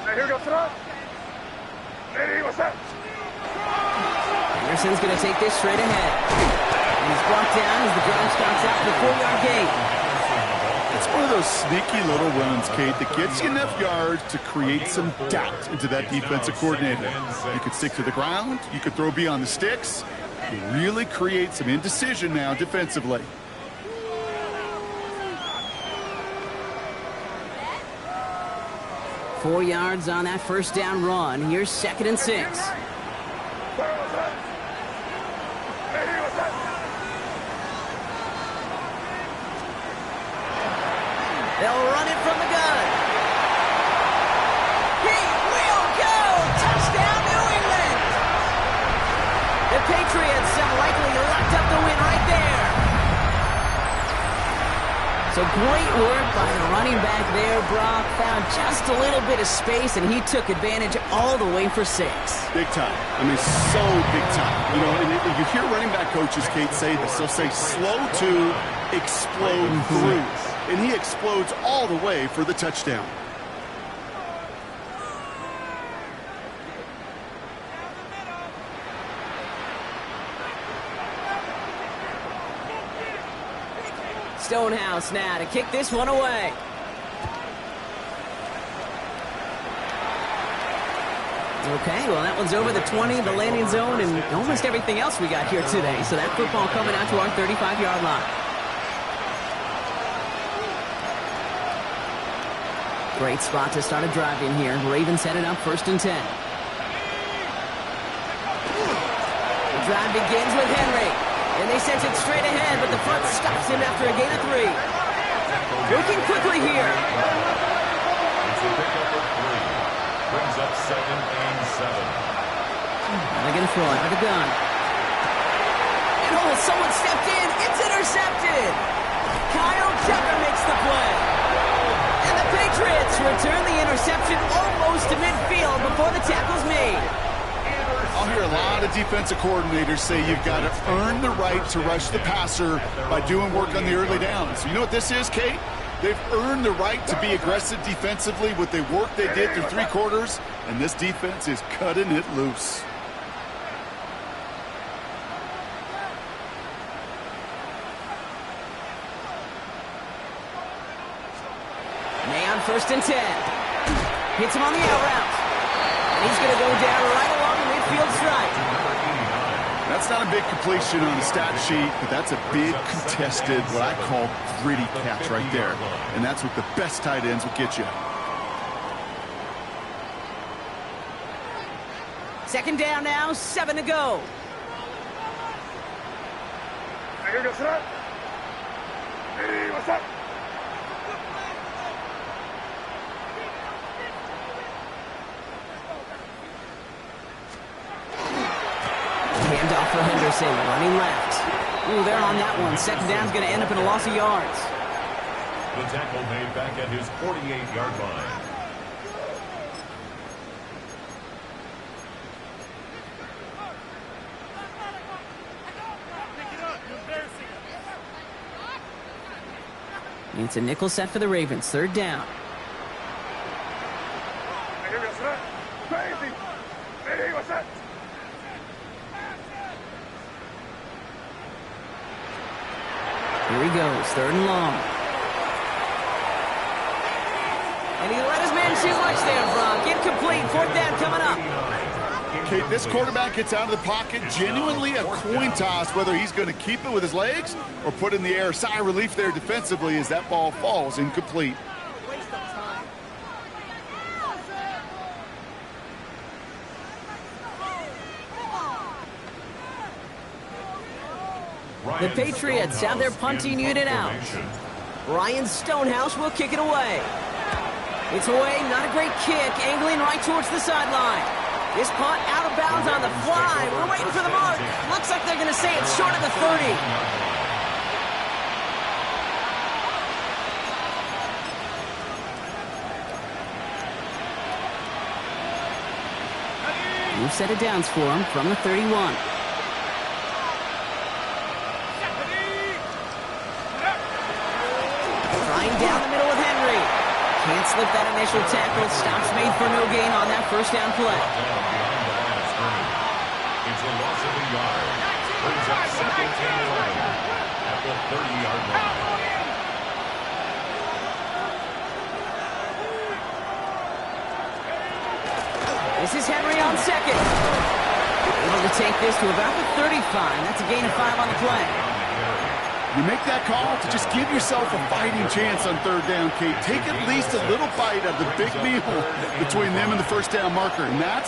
Hey, here we go, sit up. Hey, what's up? Anderson's going to take this straight ahead. And he's brought down as the drive starts out the 4-yard gate. It's one of those sneaky little runs, Kate, that gets you enough yards to create some doubt into that defensive coordinator. You could stick to the ground. You could throw beyond the sticks. You really create some indecision now defensively. Four yards on that first down run. Here's 2nd and 6. They'll run it from the gun. He will go! Touchdown, New England! The Patriots have likely locked up the win right there. So So great work by the running back there, Brock. Found just a little bit of space, and he took advantage all the way for 6. Big time. I mean, so big time. You know, and you hear running back coaches, Kate, say this. They'll say slow to explode through. And he explodes all the way for the touchdown. Stonehouse now to kick this one away. Okay, well, that one's over the 20, the landing zone, and almost everything else we got here today. So that football coming out to our 35-yard line. Great spot to start a drive in here. Ravens headed up 1st and 10. The drive begins with Henry. And they sent it straight ahead, but the front stops him after a gain of 3. Working quickly here. It's a pickup of 3. Brings up 2nd and 7. They're going to throw out of the gun. And oh, someone stepped in. It's intercepted. Kyle Tucker makes the play. And the Patriots return the interception almost to midfield before the tackle's made. I'll hear a lot of defensive coordinators say you've got to earn the right to rush the passer by doing work on the early downs. You know what this is, Kate? They've earned the right to be aggressive defensively with the work they did through 3 quarters, and this defense is cutting it loose. May on 1st and 10. Hits him on the out route. And he's going to go down right along the midfield stripe. That's not a big completion on the stat sheet, but that's a big contested, what I call gritty catch right there. And that's what the best tight ends will get you. 2nd down now, 7 to go. Hey, what's up? Handoff for Henderson, running left. Ooh, they're on that one. 2nd down's going to end up in a loss of yards. The tackle made back at his 48-yard line. It's a nickel set for the Ravens. 3rd down. Crazy. Hey, what's up? Here he goes, 3rd and long. And he let his man shoot much there, Brock. Incomplete, 4th down coming up. Okay, this quarterback gets out of the pocket, genuinely a coin toss, whether he's going to keep it with his legs or put it in the air. Sigh of relief there defensively as that ball falls incomplete. The Patriots have their punting unit out. Ryan Stonehouse will kick it away. It's away, not a great kick, angling right towards the sideline. This punt out of bounds on the fly. We're waiting for the mark. Looks like they're going to say it's short of the 30. New set of downs for him from the 31. Trying down the middle with Henry. Can't slip that initial tackle. Stops made for no gain on that 1st down play. It's a loss of a yard. Brings up 2nd and 11 at the 30-yard line. This is Henry on 2nd. Able to take this to about the 35. That's a gain of 5 on the play. You make that call to just give yourself a fighting chance on 3rd down, Kate. Take at least a little bite of the big meal between them and the 1st down marker. And that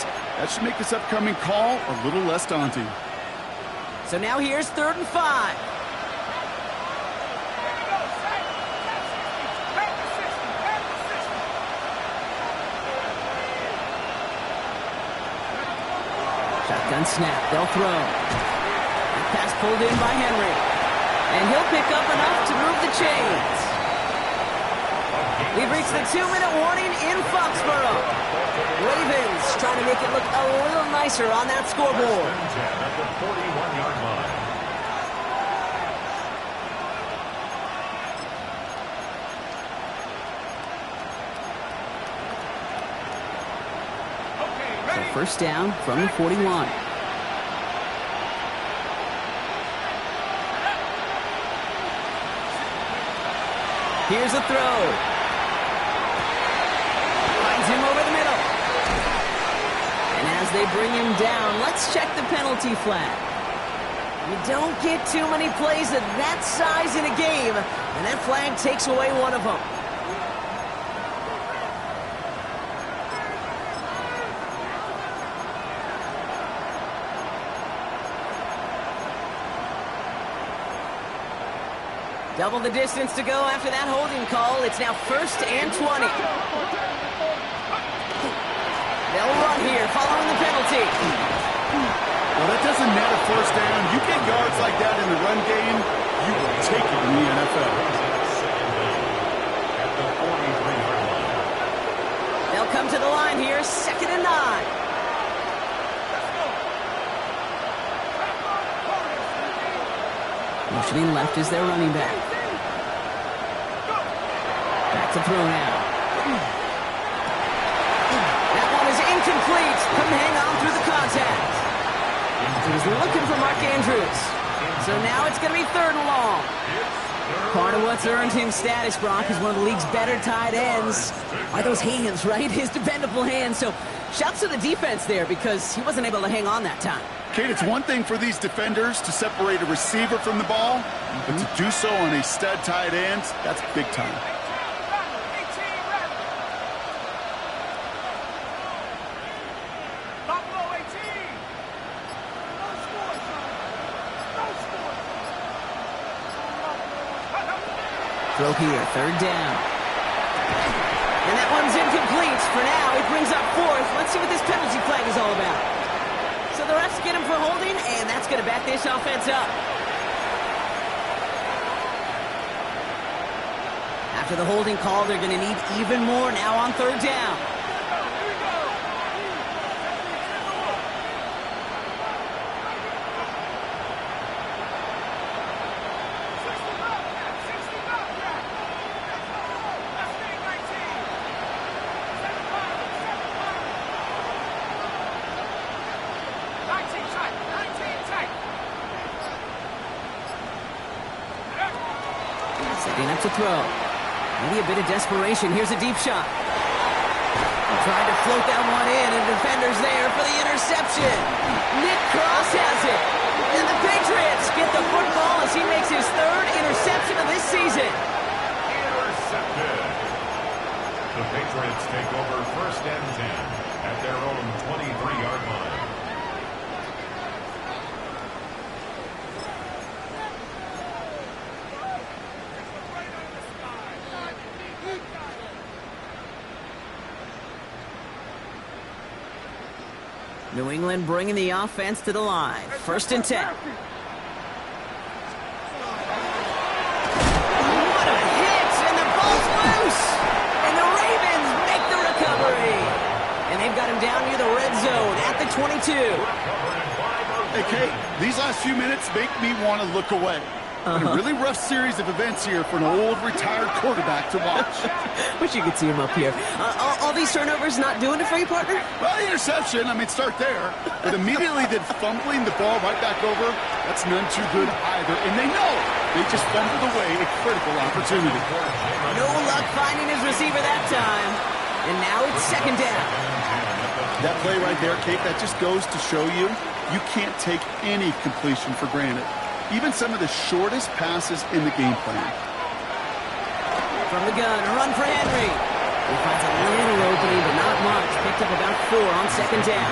should make this upcoming call a little less daunting. So now here's 3rd and 5. Shotgun snap. They'll throw. That pass pulled in by Henry. And he'll pick up enough to move the chains. We've reached the 2-minute warning in Foxborough. Ravens trying to make it look a little nicer on that scoreboard. First and 10 at the 41-yard line. So first down from the 41. Here's a throw. Finds him over the middle. And as they bring him down, let's check the penalty flag. You don't get too many plays of that size in a game, and that flag takes away one of them. Double the distance to go after that holding call. It's now first and 20. They'll run here following the penalty. Well, that doesn't net a first down. You get yards like that in the run game, you will take it in the NFL. At the 43-yard line. They'll come to the line here, 2nd and 9. Motioning left is their running back. Back to throw now. That one is incomplete. Couldn't hang on through the contact. He was looking for Mark Andrews. So now it's going to be 3rd and long. Part of what's earned him status, Brock, is one of the league's better tight ends. Are those hands, right? His dependable hands. So shouts to the defense there because he wasn't able to hang on that time. Kate, it's one thing for these defenders to separate a receiver from the ball, but to do so on a stud tight end, that's big time. Throw here, 3rd down. And that one's incomplete. For now, it brings up 4th. Let's see what this penalty flag is all about. So the refs get him for holding, and that's going to back this offense up. After the holding call, they're going to need even more now on 3rd down. Setting up to throw. Maybe a bit of desperation. Here's a deep shot. Trying to float that one in, and defender's there for the interception. Nick Cross has it. And the Patriots get the football as he makes his 3rd interception of this season. Intercepted. The Patriots take over first and 10 at their own 23-yard line. New England bringing the offense to the line. 1st and 10. What a hit! And the ball's loose! And the Ravens make the recovery! And they've got him down near the red zone at the 22. Hey, Kate, these last few minutes make me want to look away. A really rough series of events here for an old retired quarterback to watch. Wish you could see him up here. All these turnovers not doing it for you, partner? Well, the interception, start there. But immediately then fumbling the ball right back over, that's none too good either. And they know they just fumbled away a critical opportunity. No luck finding his receiver that time. And now it's 2nd down. That play right there, Kate, that just goes to show you, you can't take any completion for granted. Even some of the shortest passes in the game plan. From the gun, a run for Henry. He finds a little opening, but not much. Picked up about 4 on 2nd down.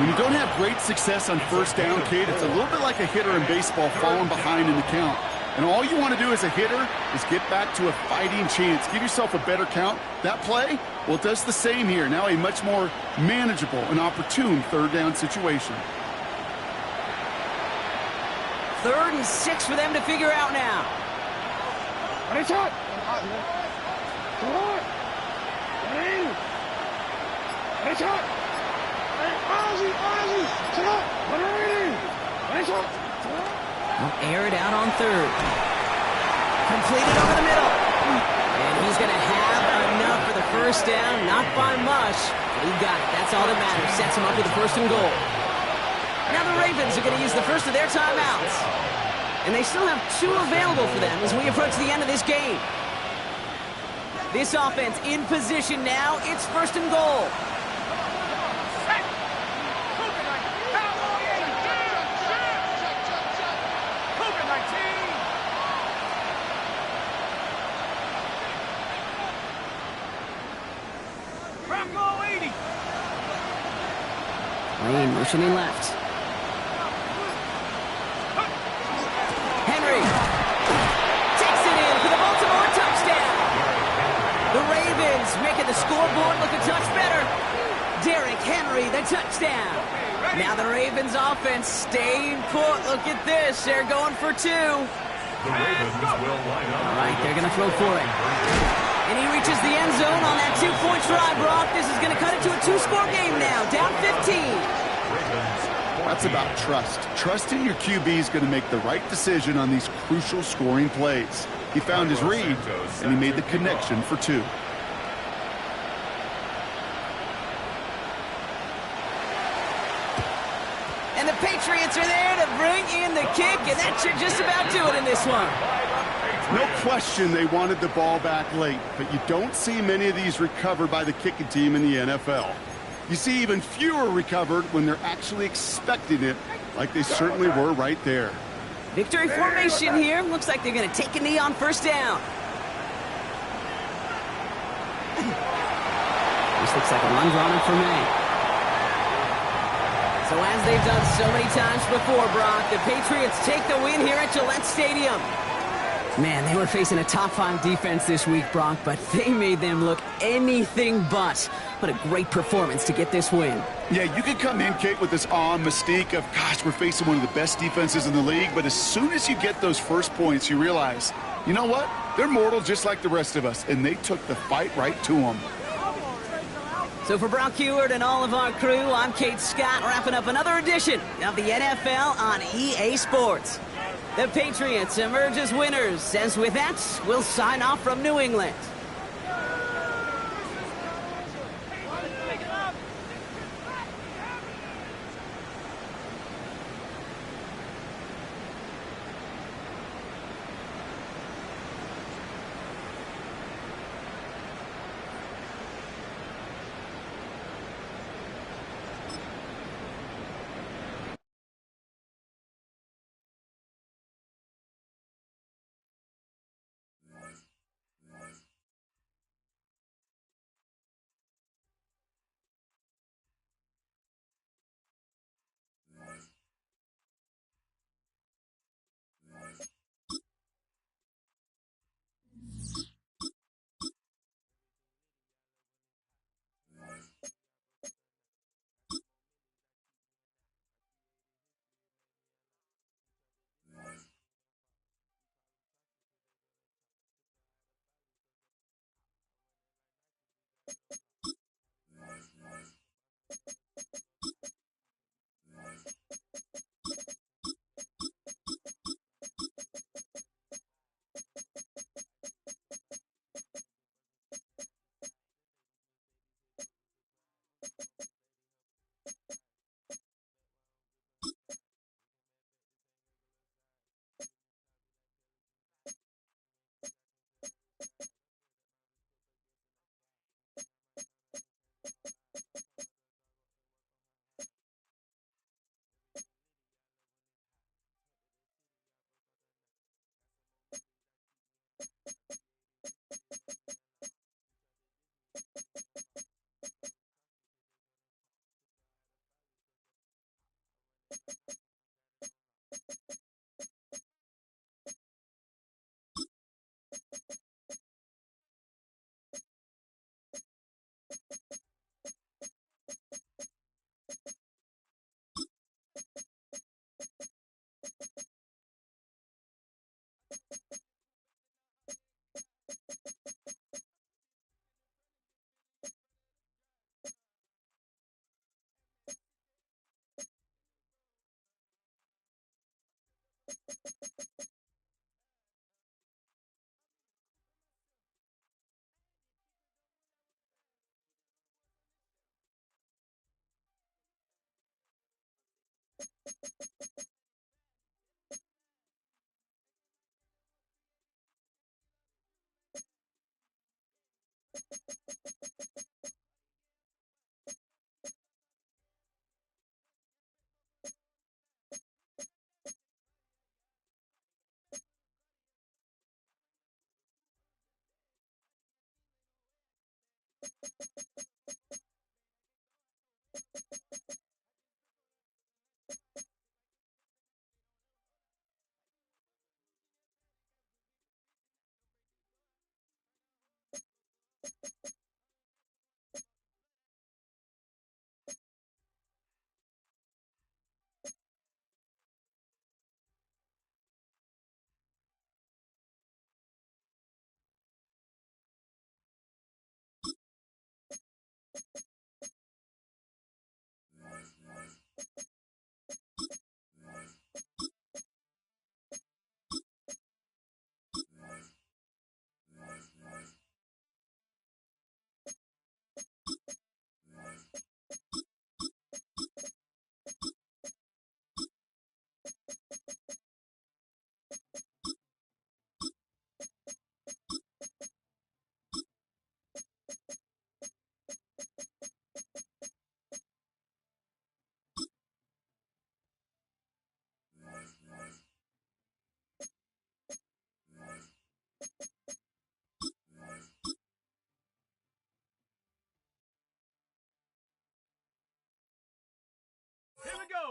When you don't have great success on 1st down, Kate, it's a little bit like a hitter in baseball falling behind in the count. And all you want to do as a hitter is get back to a fighting chance. Give yourself a better count. That play, well, it does the same here. Now a much more manageable and opportune 3rd down situation. 3rd and 6 for them to figure out now. I'll air it out on third. Completed over the middle. And he's going to have enough for the first down. Not by much, but he got it. That's all that matters. Sets him up with the first and goal. Now the Ravens are going to use the first of their timeouts. And they still have 2 available for them as we approach the end of this game. This offense in position now. It's first and goal. Lane motioning left. Henry takes it in for the Baltimore touchdown. The Ravens making the scoreboard look a touch better. Derrick Henry, the touchdown. Now the Ravens offense staying put. Look at this. They're going for 2. The Ravens will line up. All right, they're going to throw for it. And he reaches the end zone on that 2-point try, Brock. This is going to cut it to a 2-score game now, down 15. That's about trust. Trusting your QB is going to make the right decision on these crucial scoring plays. He found his read, and he made the connection for 2. And the Patriots are there to bring in the kick, and that should just about do it in this one. No question they wanted the ball back late, but you don't see many of these recovered by the kicking team in the NFL. You see even fewer recovered when they're actually expecting it, like they certainly were right there. Victory formation here. Looks like they're going to take a knee on first down. This looks like a run drawn up for May. So as they've done so many times before, Brock, the Patriots take the win here at Gillette Stadium. Man, they were facing a top-5 defense this week, Brock, but they made them look anything but. What a great performance to get this win. Yeah, you could come in, Kate, with this awe and mystique of, gosh, we're facing one of the best defenses in the league, but as soon as you get those first points, you realize, you know what? They're mortal just like the rest of us, and they took the fight right to them. So for Brock Heward and all of our crew, I'm Kate Scott, wrapping up another edition of the NFL on EA Sports. The Patriots emerge as winners, as with that, we'll sign off from New England.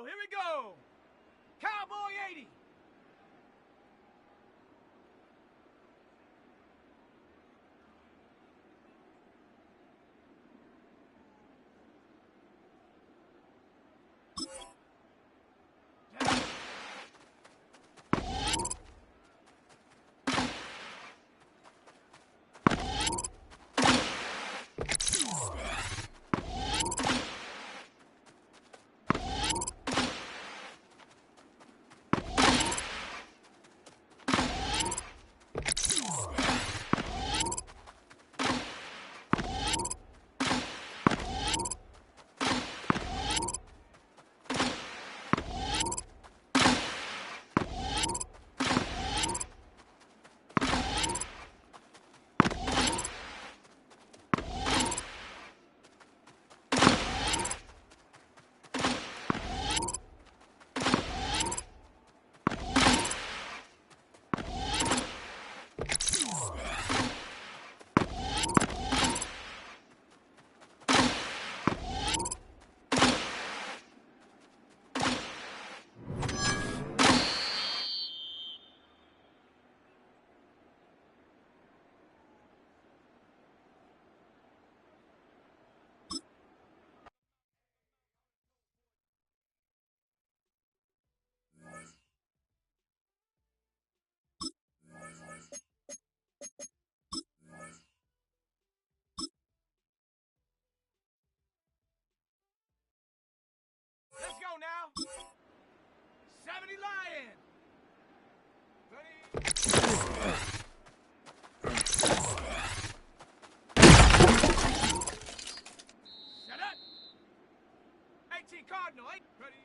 Here we go. Cowboy 80. Let's go now. 70 Lion. Shut up. 18 Cardinal. Ready.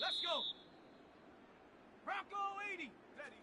Let's go. Bronco 80. Ready.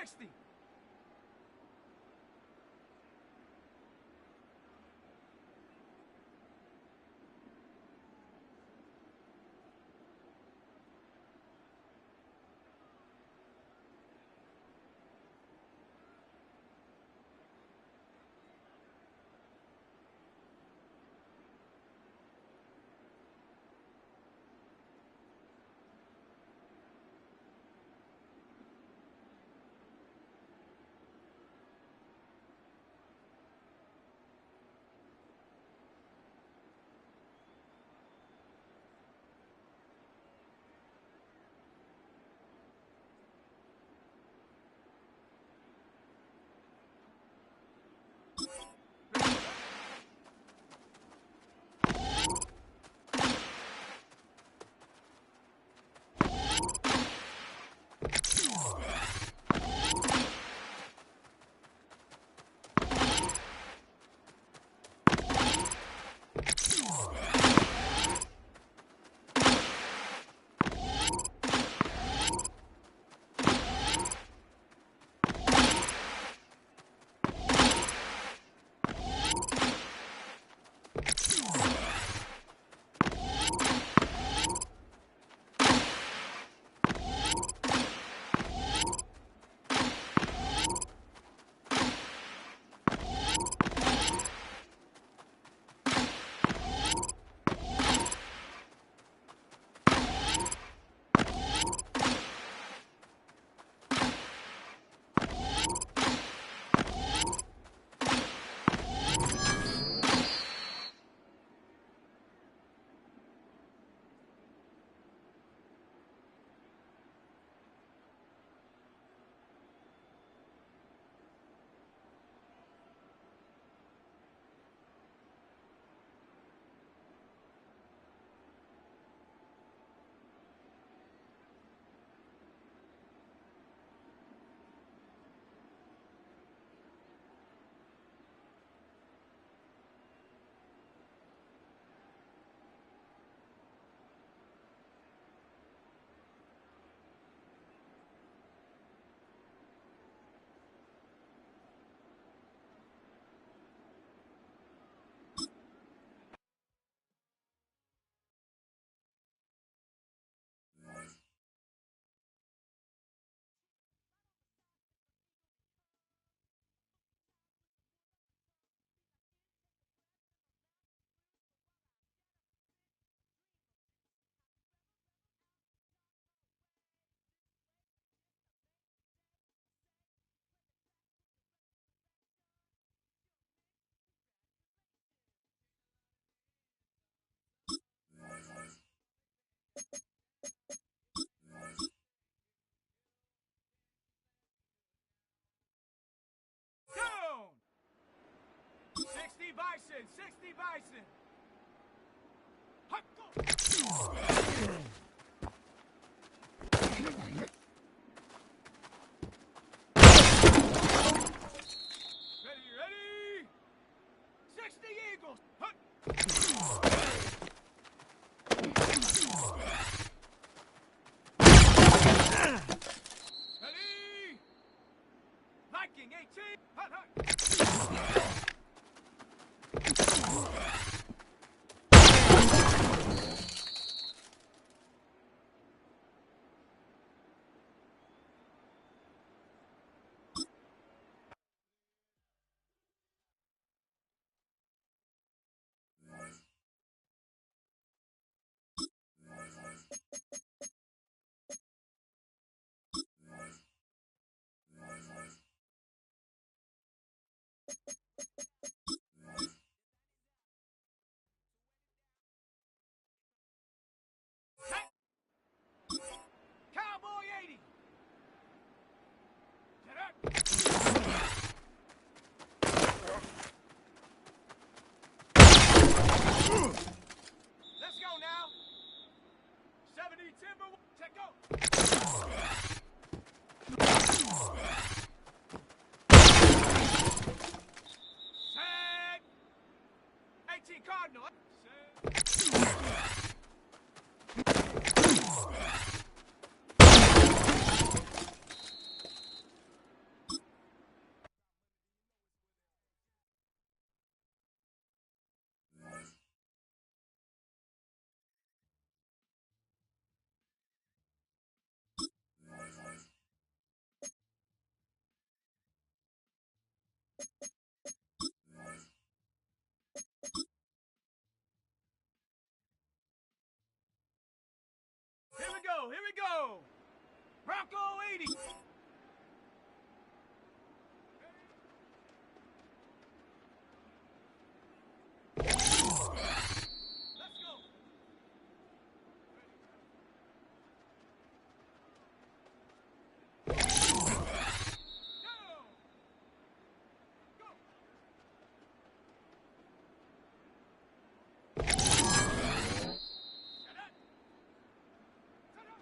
60. Down! 60 Bison! 60 Bison! Hot go! Ready, ready! 60 Eagles! Hut! Ready! Viking 18! Hut, hut! Cowboy 80! Get up! Let's go now! 70 Timber, check go! Here we go, here we go. Bronco 80. Let's go. Down. Go. Shut up. Shut up.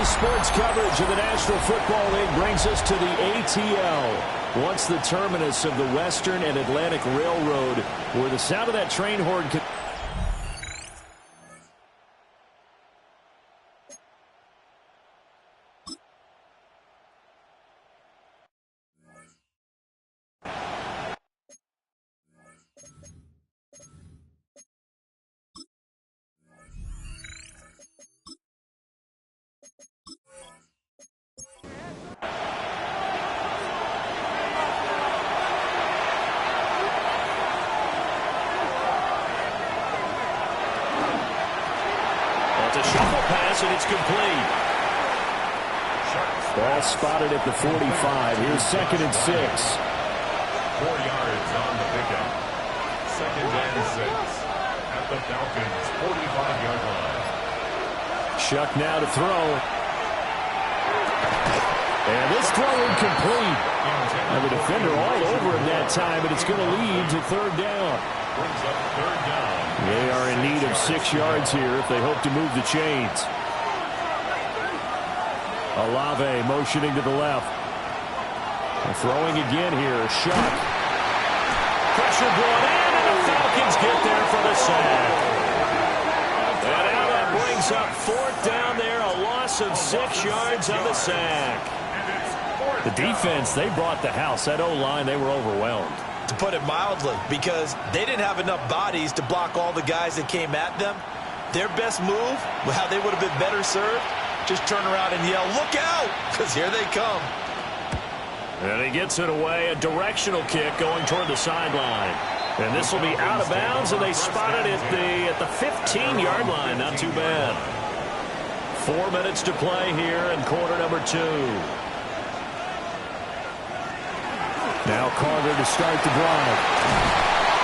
Sports coverage of the National Football League brings us to the ATL. Once the terminus of the Western and Atlantic Railroad, where the sound of that train horn could... And it's complete. Ball spotted at the 45. Here's 2nd and 6. 4 yards on the pickup. 2nd and 6 at the Falcons' 45-yard line. Shuck now to throw. And this throw incomplete. And the defender all over him that time, and it's going to lead to 3rd down. Brings up 3rd down. They are in need of 6 yards here if they hope to move the chains. Olave motioning to the left. And throwing again here. Shuck. Pressure brought in, and the Falcons get there for the sack. And Allen brings up 4th down there. A loss of 6 yards on the sack. The defense, they brought the house. That O-line, they were overwhelmed. To put it mildly, because they didn't have enough bodies to block all the guys that came at them. Their best move, how they would have been better served, just turn around and yell, "Look out!" Because here they come. And he gets it away. A directional kick going toward the sideline. And this will be out of bounds, and they spot it at the 15-yard line. Not too bad. 4 minutes to play here in quarter number 2. Now Carter to start the drive.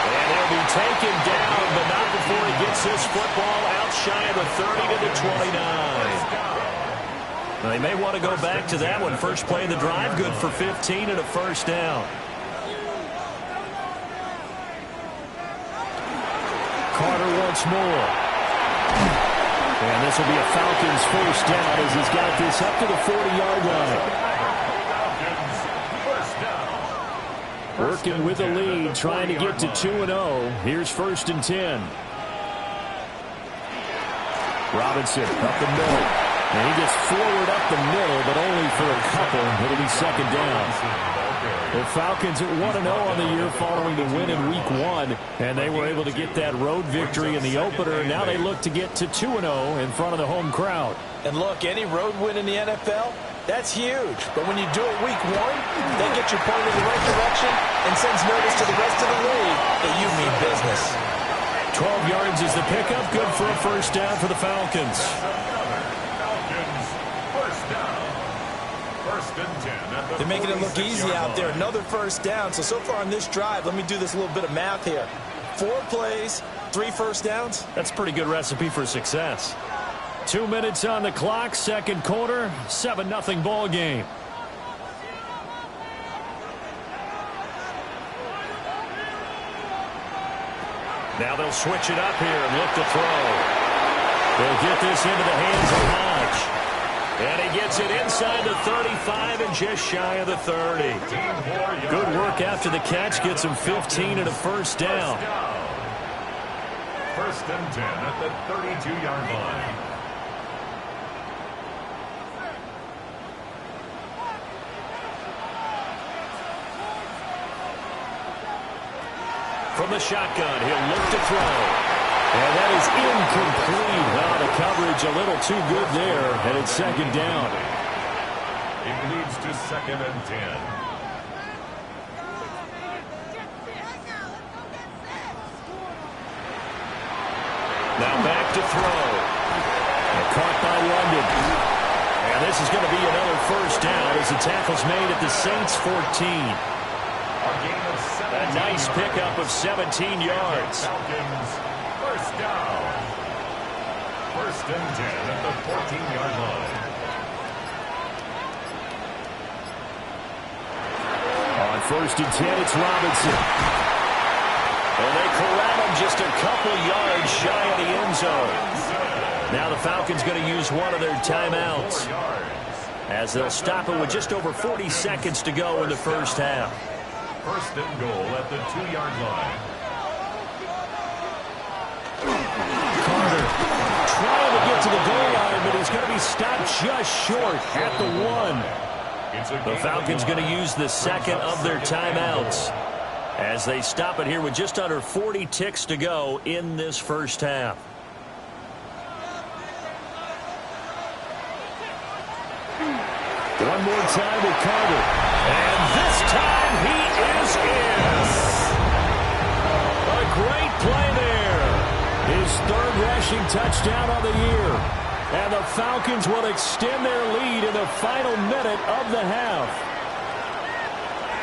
And he'll be taken down, but not before he gets this football out shy of the 30 to the 29. Now, they may want to go back to that one. First play of the drive, good for 15 and a 1st down. Carter once more. And this will be a Falcons 1st down as he's got this up to the 40-yard line. Working with the lead, trying to get to 2-0. Here's 1st and 10. Robinson up the middle. And he gets forward up the middle, but only for a couple. It'll be second down. The Falcons at 1-0 on the year following the win in Week 1, and they were able to get that road victory in the opener. Now they look to get to 2-0 in front of the home crowd. And look, any road win in the NFL, that's huge. But when you do it Week 1, that gets you pointed in the right direction and sends notice to the rest of the league that you mean business. 12 yards is the pickup, good for a first down for the Falcons. They're making it look easy out there. Another first down. So far on this drive, let me do this little bit of math here. 4 plays, 3 first downs. That's a pretty good recipe for success. 2 minutes on the clock, second quarter, 7-0 ball game. Now they'll switch it up here and look to throw. They'll get this into the hands of Hodge. And he gets it inside the 35 and just shy of the 30. Good work after the catch. Gets him 15 and a first down. First and 10 at the 32-yard line. From the shotgun, he'll look to throw. And that is incomplete. Well, the coverage a little too good there, and it's second down. It leads to second and 10. Now back to throw. And caught by London. And this is going to be another first down as the tackle's made at the Saints' 14. A nice pickup of 17 yards. Falcons, first down. First and 10 at the 14-yard line. On first and 10, it's Robinson. And they corral him just a couple yards shy of the end zone. Now the Falcons going to use one of their timeouts as they'll stop it with just over 40 seconds to go in the first half. First and goal at the 2-yard line. Carter trying to get to the goal line, but he's going to be stopped just short at the 1. The Falcons going to use the second of their timeouts as they stop it here with just under 40 ticks to go in this first half. One more time with Carter. And this time he is in. A great play there. His third rushing touchdown of the year. And the Falcons will extend their lead in the final minute of the half.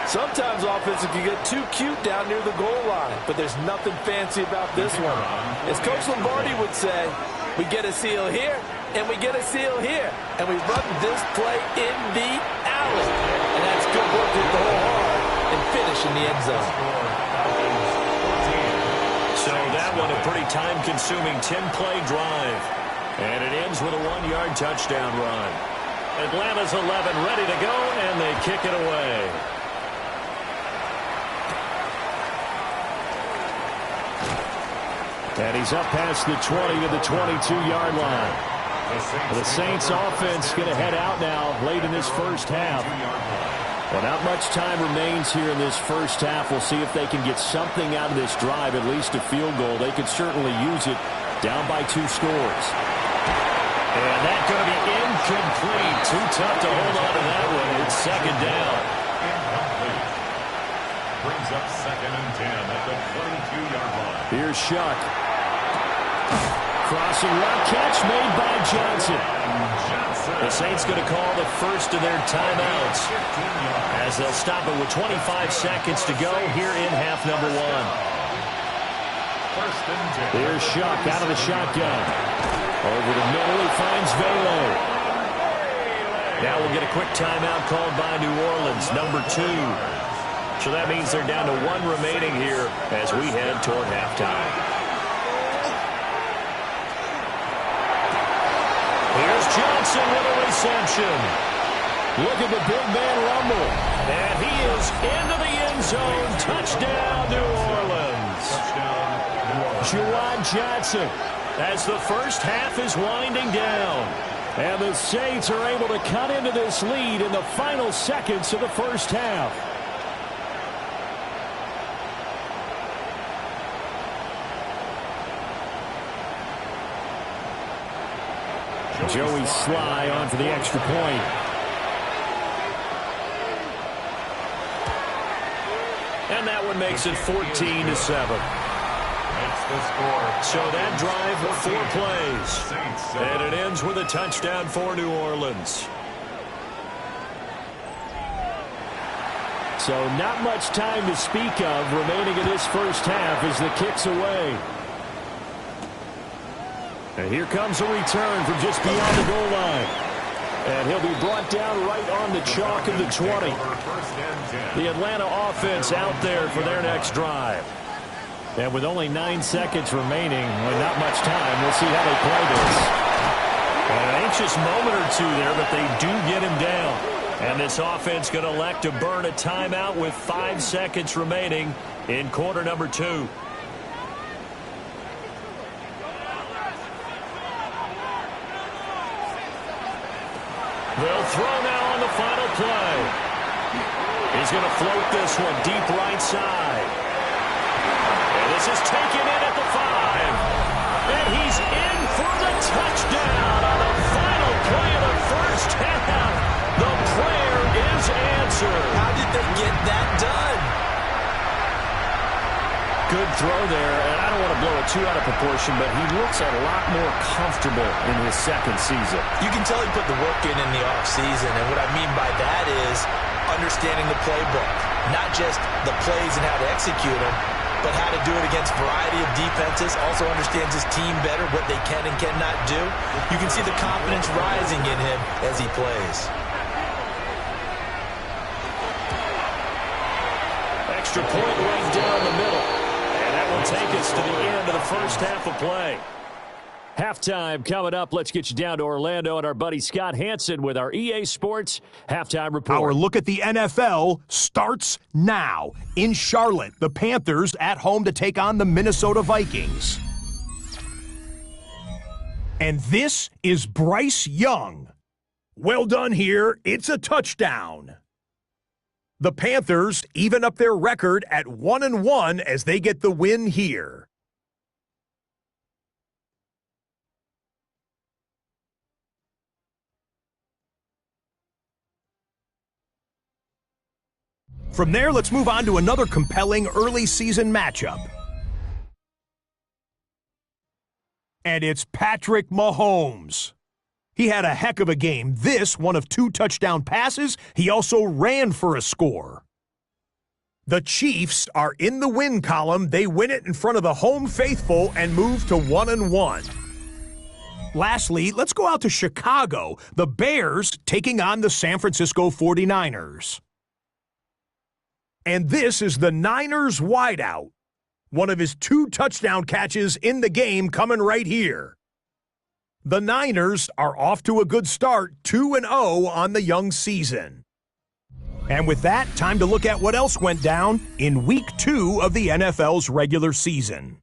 Sometimes offenses can get too cute down near the goal line, but there's nothing fancy about this one. As Coach Lombardi would say, we get a seal here, and we get a seal here, and we run this play in the alley. And that's good work to go hard and finish in the end zone. So that one a pretty time-consuming 10-play drive. And it ends with a 1-yard touchdown run. Atlanta's 11 ready to go, and they kick it away. And he's up past the 20 to the 22-yard line. The Saints offense going to head out now late in this first half. Well, not much time remains here in this first half. We'll see if they can get something out of this drive, at least a field goal. They could certainly use it down by 2 scores. And that's going to be incomplete. Too tough to hold on to that one. It's second down. Incomplete. Brings up second and 10 at the 22-yard line. Here's Shuck. Crossing route catch made by Johnson. The Saints going to call the first of their timeouts as they'll stop it with 25 seconds to go here in half number 1. Here's Shuck out of the shotgun. Over the middle, he finds Velo. Now we'll get a quick timeout called by New Orleans, number 2. So that means they're down to 1 remaining here as we head toward halftime. Here's Johnson with a reception. Look at the big man rumble. And he is into the end zone. Touchdown, New Orleans. Juwan Johnson as the first half is winding down. And the Saints are able to cut into this lead in the final seconds of the first half. Joey Sly on for the extra point. And that one makes it 14-7. That's the score. So that drive, 4 plays. And it ends with a touchdown for New Orleans. So not much time to speak of remaining in this first half as the kick's away. And here comes a return from just beyond the goal line. And he'll be brought down right on the chalk of the 20. The Atlanta offense out there for their next drive. And with only 9 seconds remaining, and not much time, we'll see how they play this. An anxious moment or two there, but they do get him down. And this offense going to elect to burn a timeout with 5 seconds remaining in quarter number 2. They'll throw now on the final play. He's going to float this one deep right side. And this is taken in at the 5. And he's in for the touchdown on the final play of the first half. The prayer is answered. How did they get that done? Good throw there, and I don't want to blow it too out of proportion, but he looks a lot more comfortable in his second season. You can tell he put the work in the offseason, and what I mean by that is understanding the playbook. Not just the plays and how to execute them, but how to do it against a variety of defenses. Also understands his team better, what they can and cannot do. You can see the confidence rising in him as he plays. Extra point right down the middle. And that will take us to the end of the first half of play. Halftime coming up. Let's get you down to Orlando and our buddy Scott Hansen with our EA Sports Halftime Report. Our look at the NFL starts now. In Charlotte, the Panthers at home to take on the Minnesota Vikings. And this is Bryce Young. Well done here. It's a touchdown. The Panthers even up their record at 1-1 as they get the win here. From there, let's move on to another compelling early season matchup. And it's Patrick Mahomes. He had a heck of a game. This, one of 2 touchdown passes. He also ran for a score. The Chiefs are in the win column. They win it in front of the home faithful and move to 1-1. Lastly, let's go out to Chicago. The Bears taking on the San Francisco 49ers. And this is the Niners wideout. One of his 2 touchdown catches in the game coming right here. The Niners are off to a good start, 2-0 on the young season. And with that, time to look at what else went down in Week 2 of the NFL's regular season.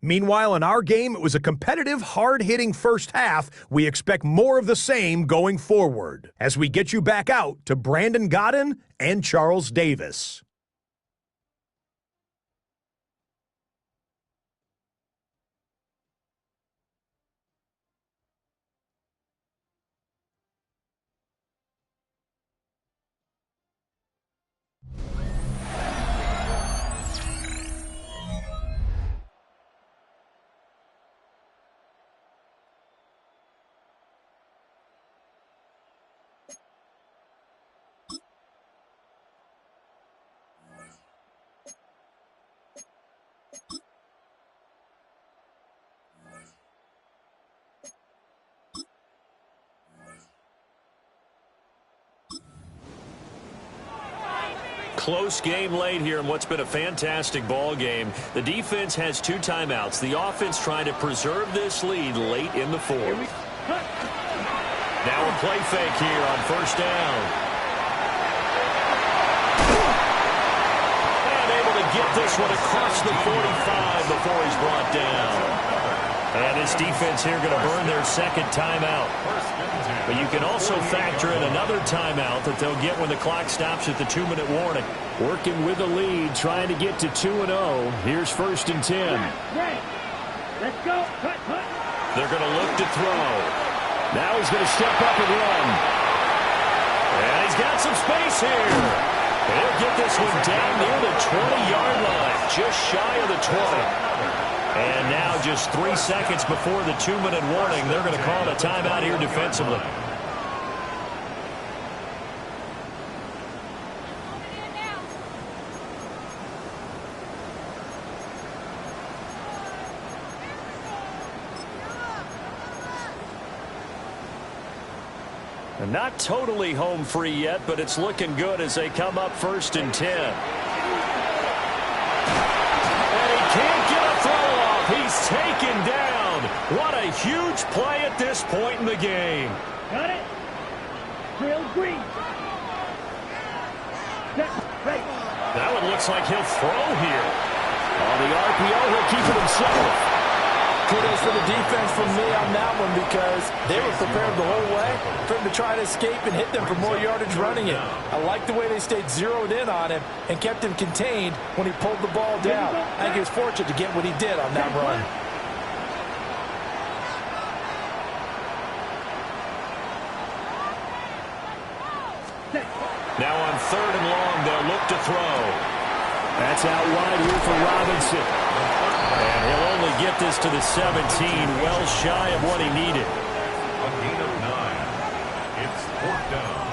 Meanwhile, in our game, it was a competitive, hard-hitting first half. We expect more of the same going forward as we get you back out to Brandon Godden and Charles Davis. Close game late here in what's been a fantastic ball game. The defense has 2 timeouts. The offense trying to preserve this lead late in the 4th. Now a play fake here on first down. And able to get this one across the 45 before he's brought down. And this defense here going to burn their second timeout. But you can also factor in another timeout that they'll get when the clock stops at the 2-minute warning. Working with the lead, trying to get to 2-0. Here's 1st and 10. Let's go. Cut. They're going to look to throw. Now he's going to step up and run. And he's got some space here. He'll get this one down near the 20-yard line, just shy of the 20. And now just 3 seconds before the 2-minute warning, they're going to call a timeout here defensively. And not totally home free yet, but it's looking good as they come up 1st and 10. And he can't get a throw off. He's taken down. What a huge play at this point in the game. Got it. Drill green. That one looks like he'll throw here. On the RPO, he'll keep it himself. Kudos for the defense from me on that one because they were prepared the whole way for him to try to escape and hit them for more yardage running it. I like the way they stayed zeroed in on him and kept him contained when he pulled the ball down. I think he was fortunate to get what he did on that run. Now on 3rd and long, they'll look to throw. That's out wide here for Robinson. And he'll only get this to the 17, well shy of what he needed. A gain of 9. It's 4th down.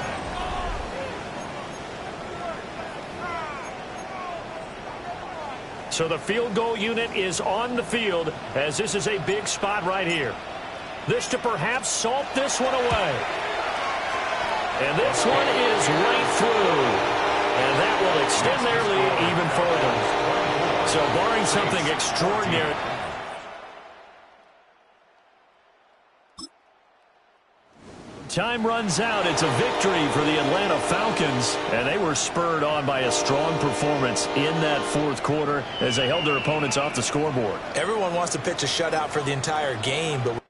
So the field goal unit is on the field as this is a big spot right here. This to perhaps salt this one away. And this one is right through. And that will extend their lead even further. So barring something extraordinary. Time runs out. It's a victory for the Atlanta Falcons. And they were spurred on by a strong performance in that 4th quarter as they held their opponents off the scoreboard. Everyone wants to pitch a shutout for the entire game, but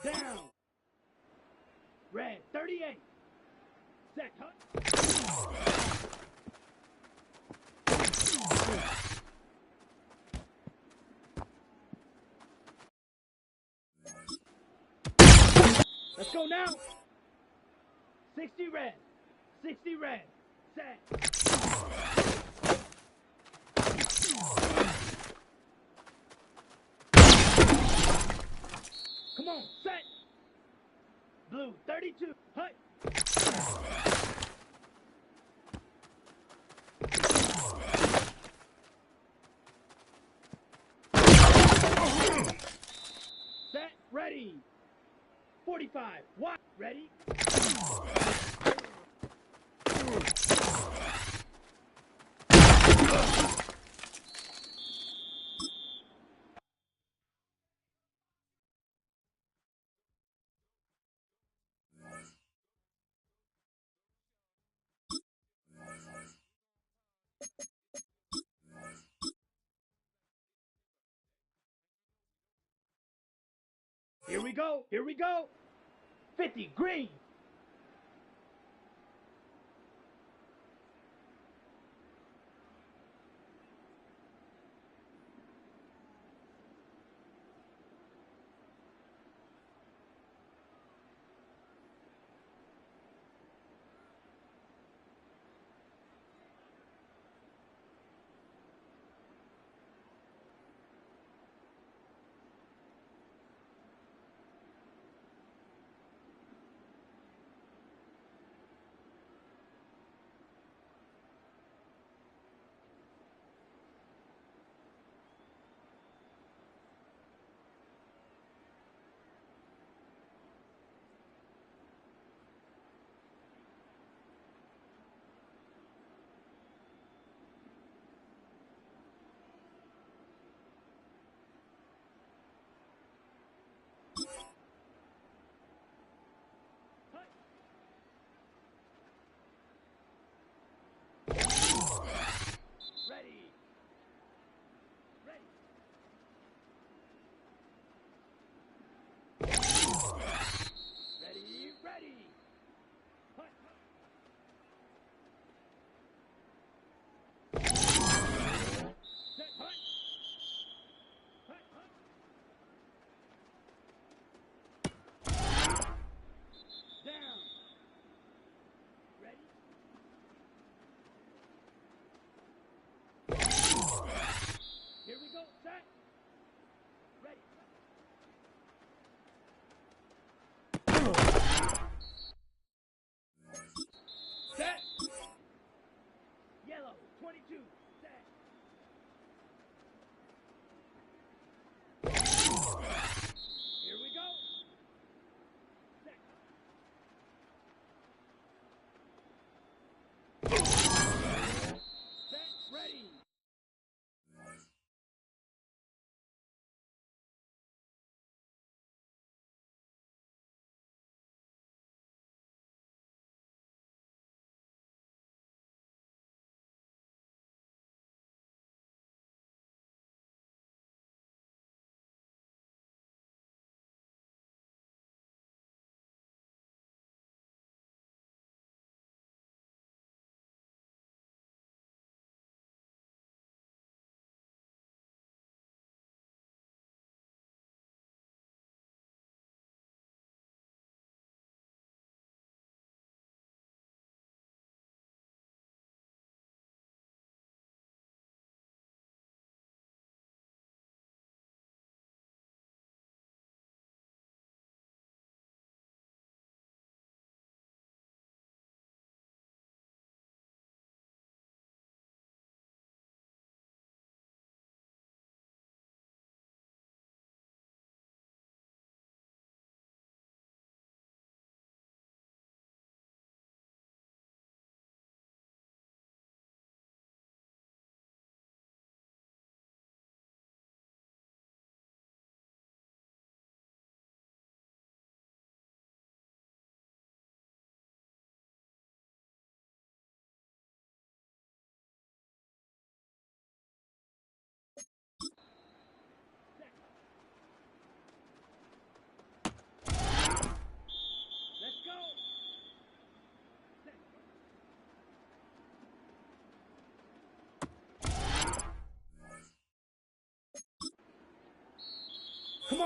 Down. Red, 38. Set, cut. Let's go now. 60 red. 60 red. Set. Come on, set. Blue, 32. Hut. Set, ready. 45. What? Ready? Here we go. Here we go. 50 green.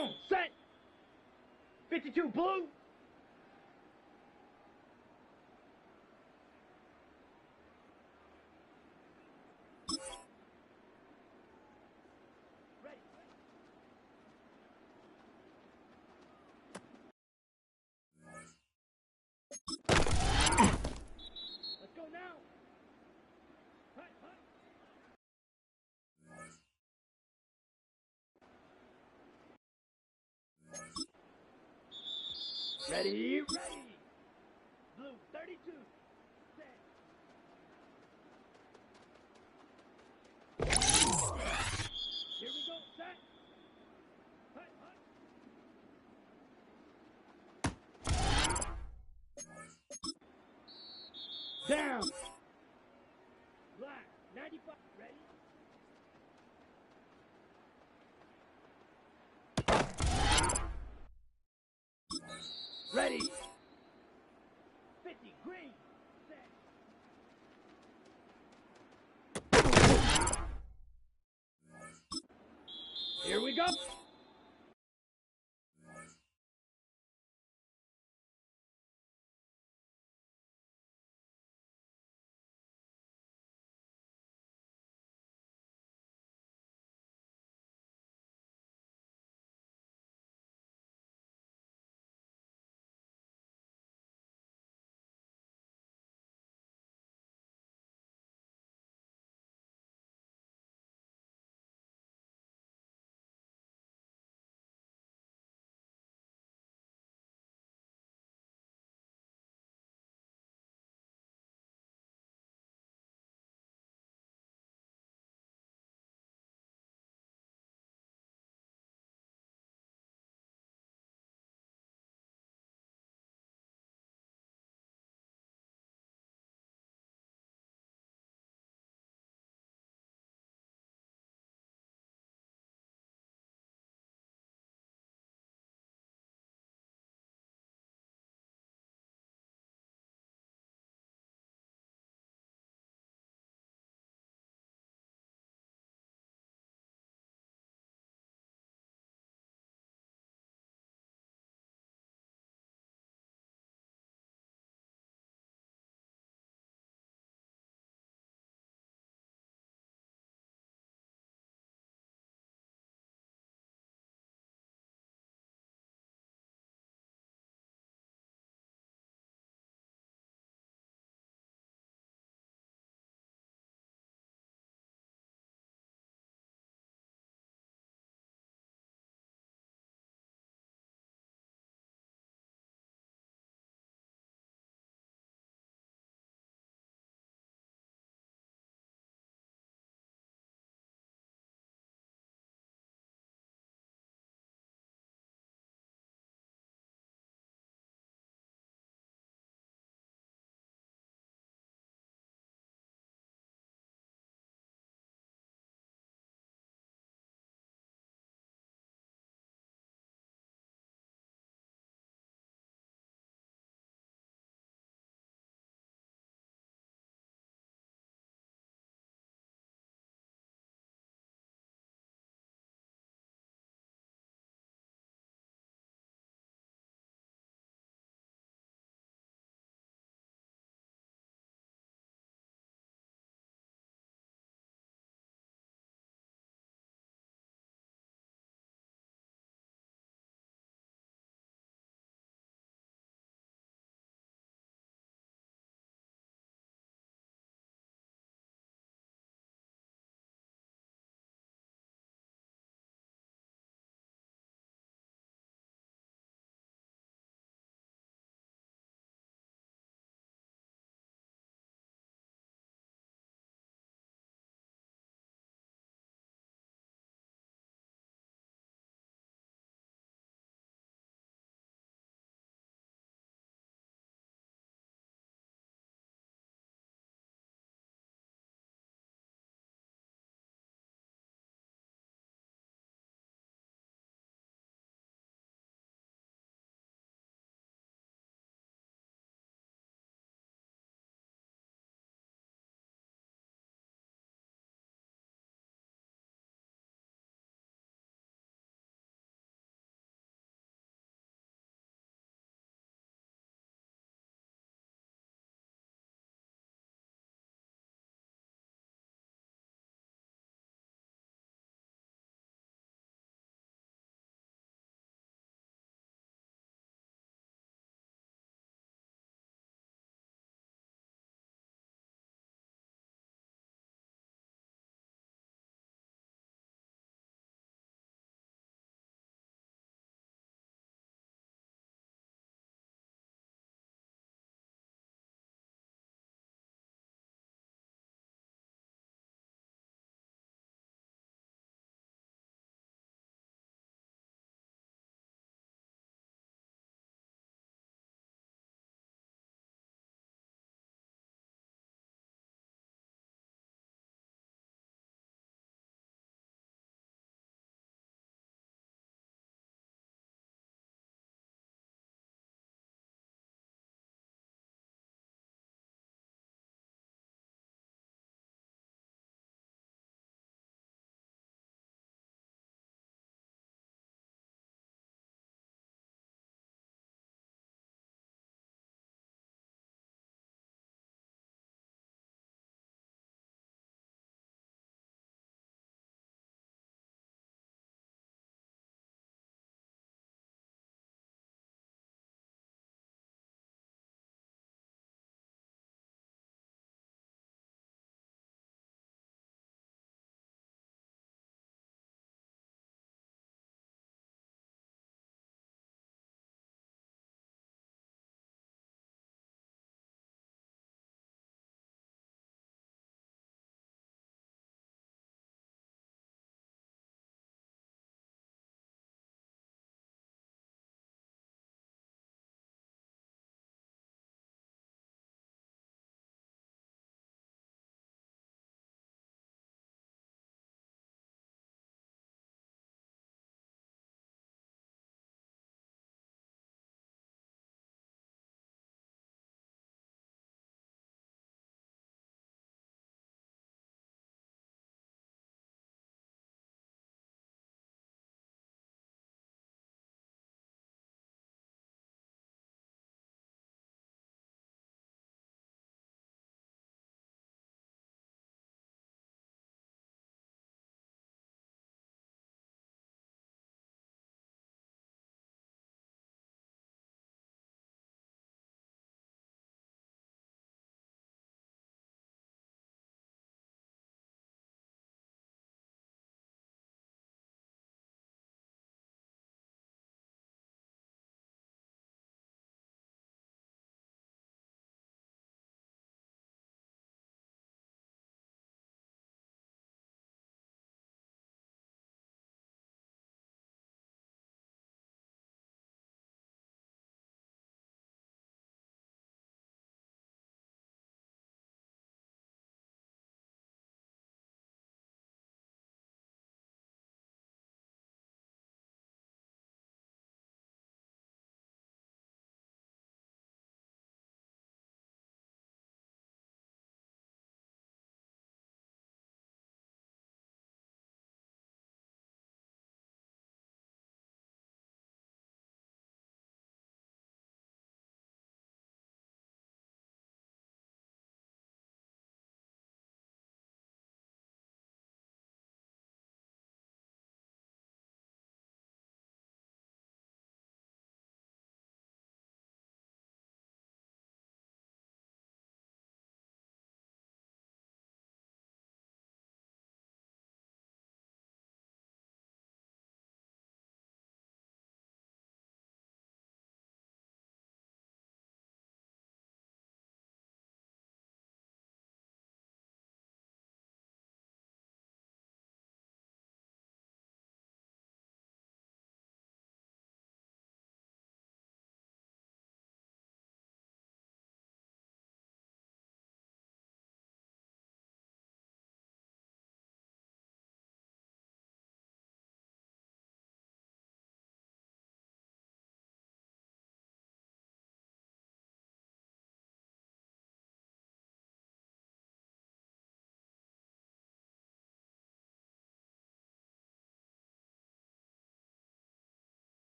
go, set. 52 blue. Let's go now. Hut, hut. Ready, ready. Blue, 32. Set. Here we go, set. Hut, hut. Down. Black, 95. Ready? Ready. 50 green. Set. Here we go.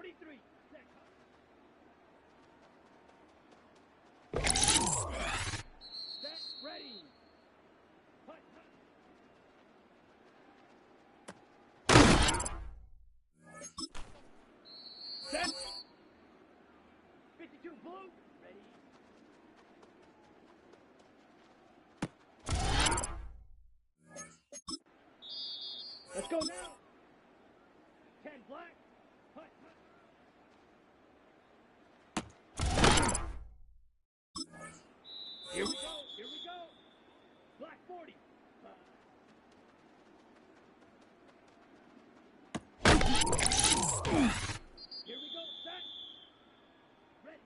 43. Set. Set. Ready. Hut. Set. 52 blue. Ready. Let's go now. 10 black. Hut. Here we go. Here we go. Black 40. Here we go. Set. Ready.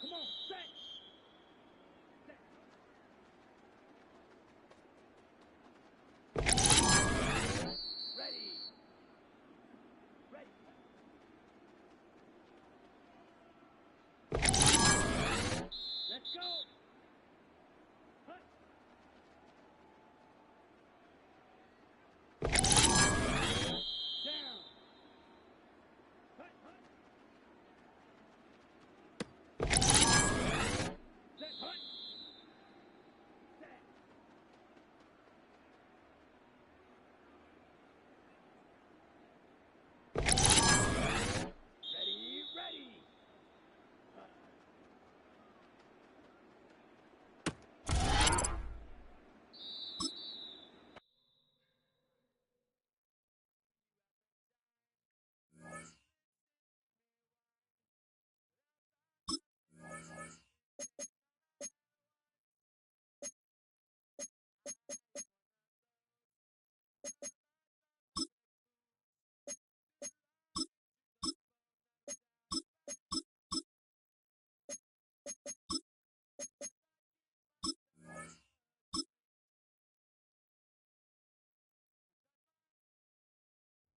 Come on. Set. Set. Ready. Ready. Let's go. Hut. Down. Hut, hut. Set, hut. Set. Ready, ready. Hut.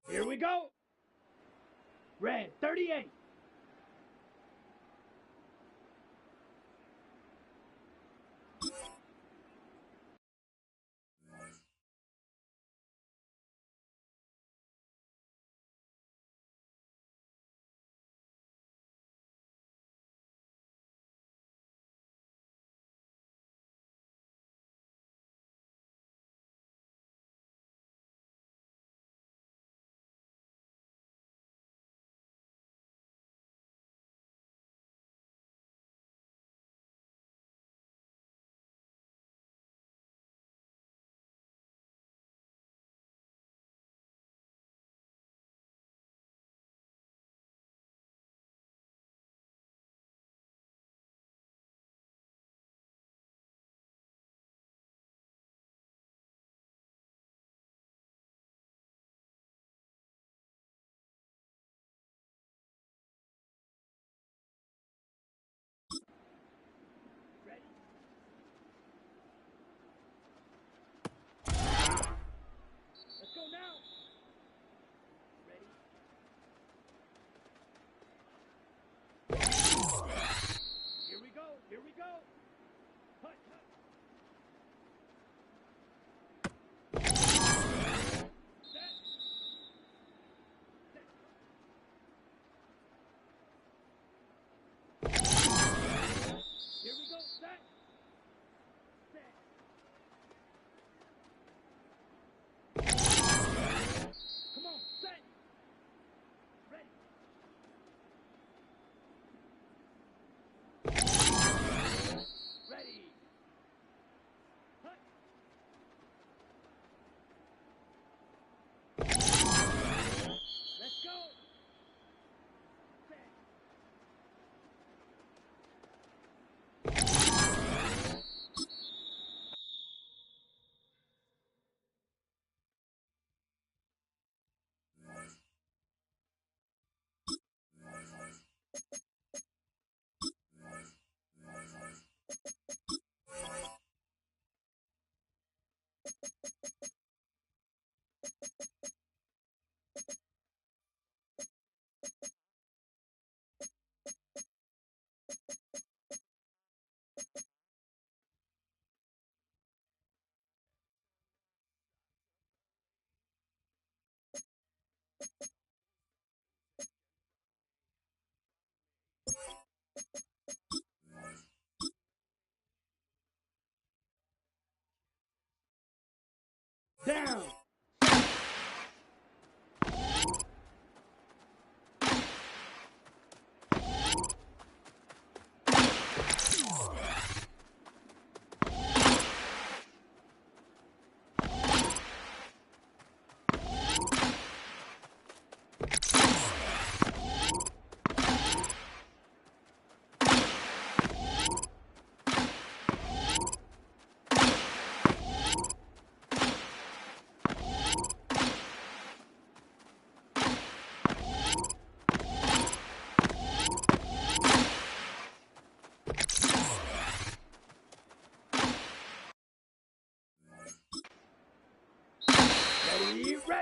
Here we go. Red 38.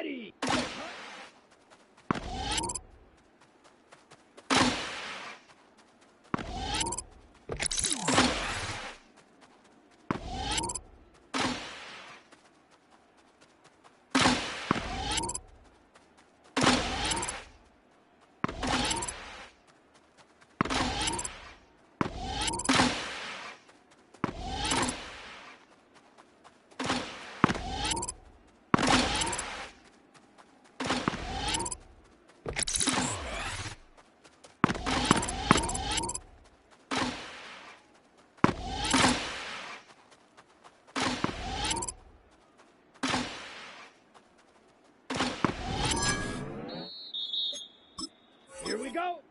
Ready. Here we go.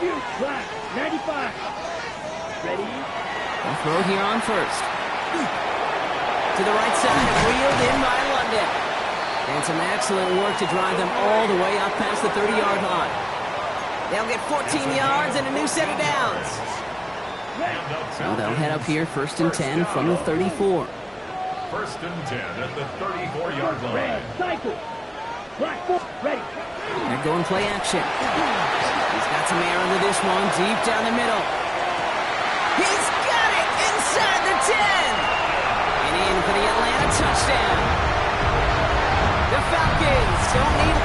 You slack. 95. They'll throw here on first. To the right side, and reeled in by London. And some excellent work to drive them all the way up past the 30-yard line. They'll get 14 yards and a new set of downs. So they'll head up here, 1st and 10 from the 34. 1st and 10 at the 34-yard line. They're going play action. He's got some air under this one, deep down the middle. He's got it inside the 10. And in for the Atlanta touchdown. The Falcons don't need...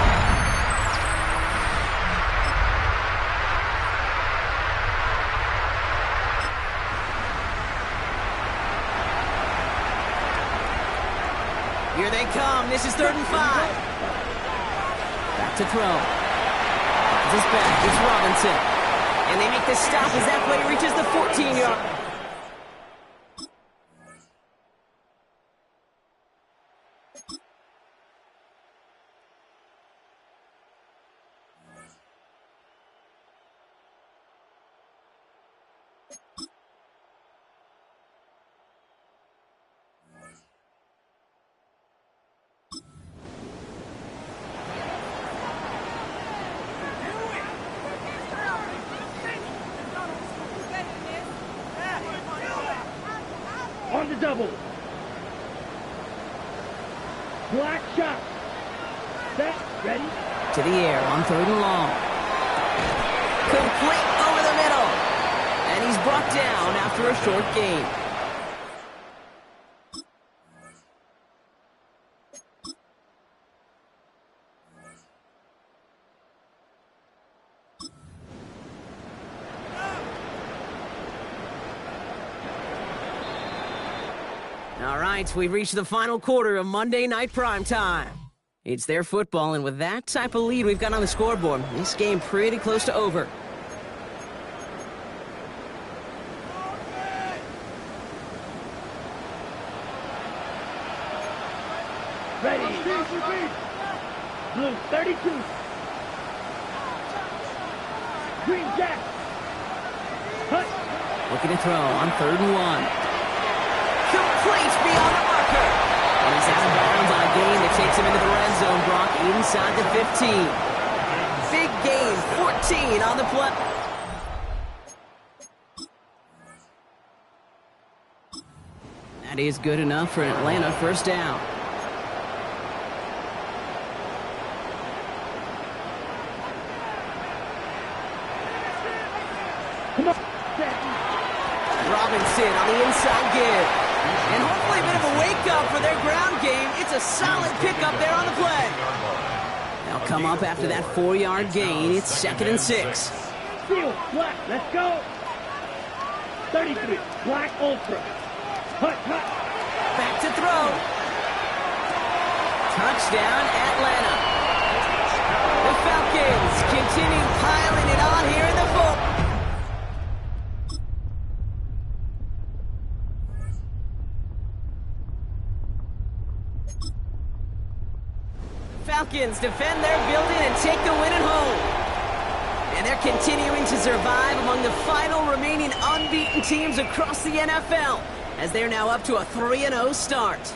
Here they come. This is 3rd and 5. Back to throw. This is back. It's Robinson. And they make the stop as that play reaches the 14-yard. On the double. Black shot. Set. Ready. To the air on 3rd and long. Complete over the middle. And he's brought down after a short gain. All right, we've reached the final quarter of Monday Night Primetime. It's their football, and with that type of lead we've got on the scoreboard, this game pretty close to over. Ready. Blue 32. Green Jack. Hut. Looking to throw on 3rd and 1. Complete beyond the marker. And he's out of bounds on a gain that takes him into the red zone, Brock, inside the 15. Big gain, 14 on the play. That is good enough for an Atlanta 1st down. Robinson on the inside give. And hopefully a bit of a wake-up for their ground game. It's a solid pickup there on the play. They'll come up after that 4-yard gain. It's 2nd and 6. Seal, black, let's go. 33, black ultra. Hut. Back to throw. Touchdown, Atlanta. The Falcons continue piling it on here in the fourth. Falcons defend their building and take the win at home. And they're continuing to survive among the final remaining unbeaten teams across the NFL, as they're now up to a 3-0 start.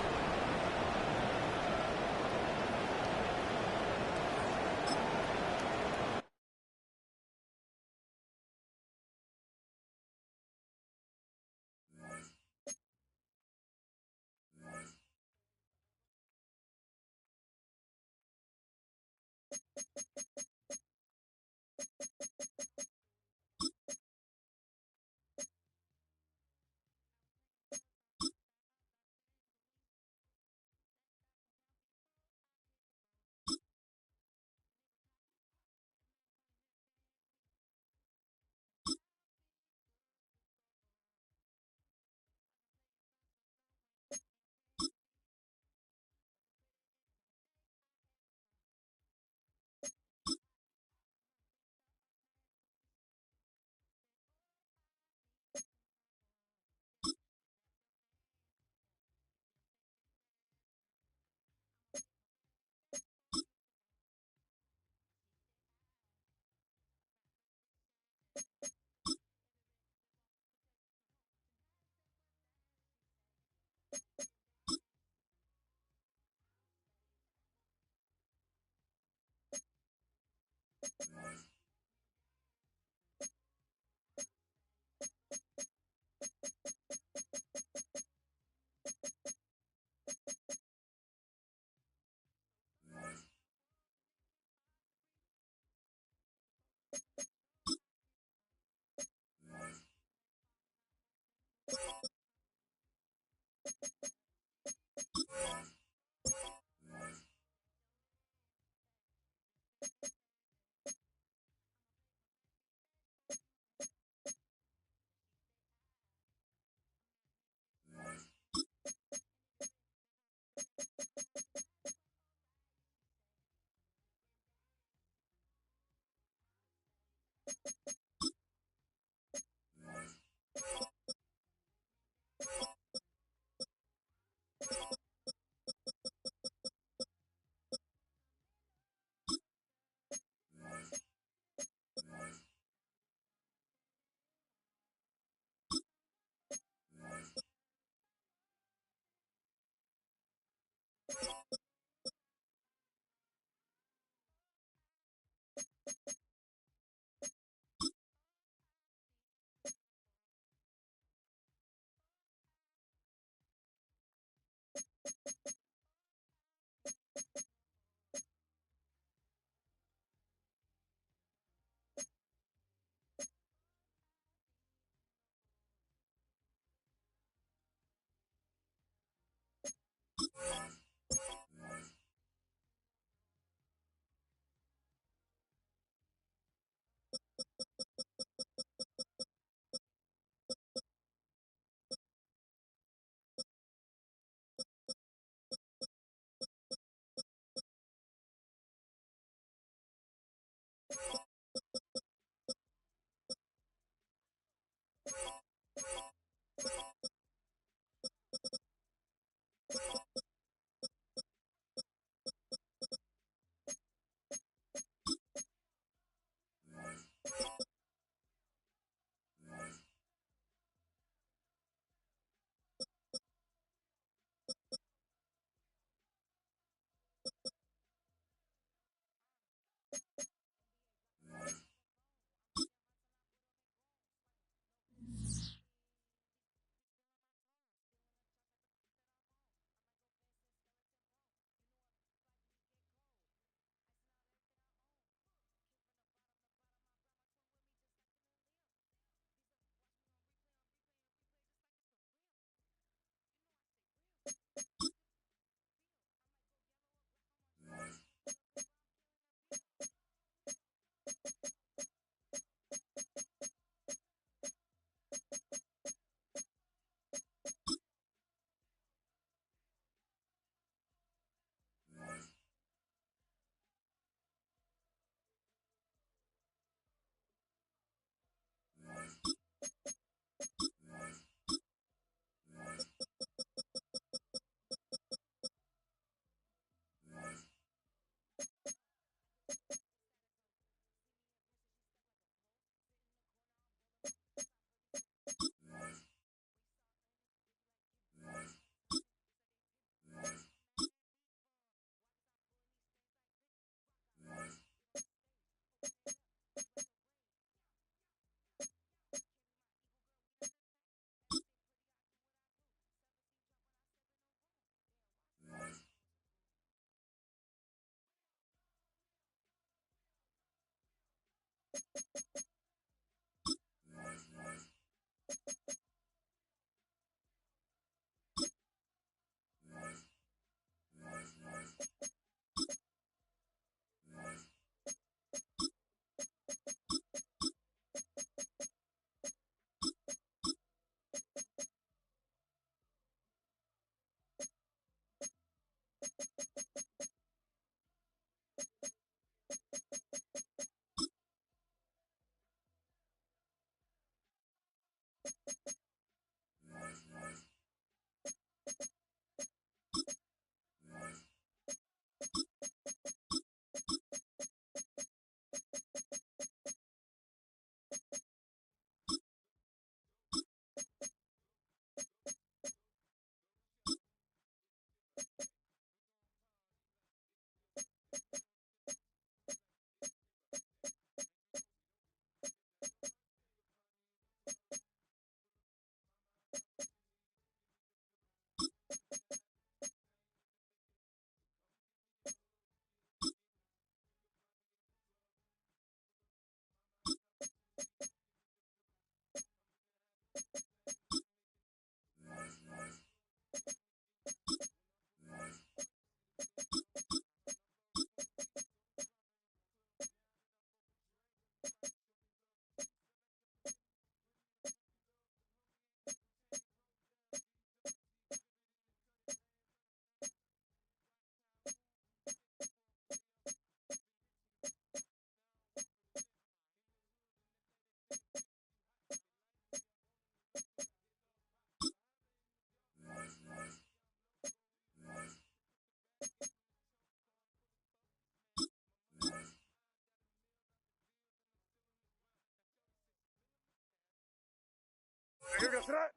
Here goes that.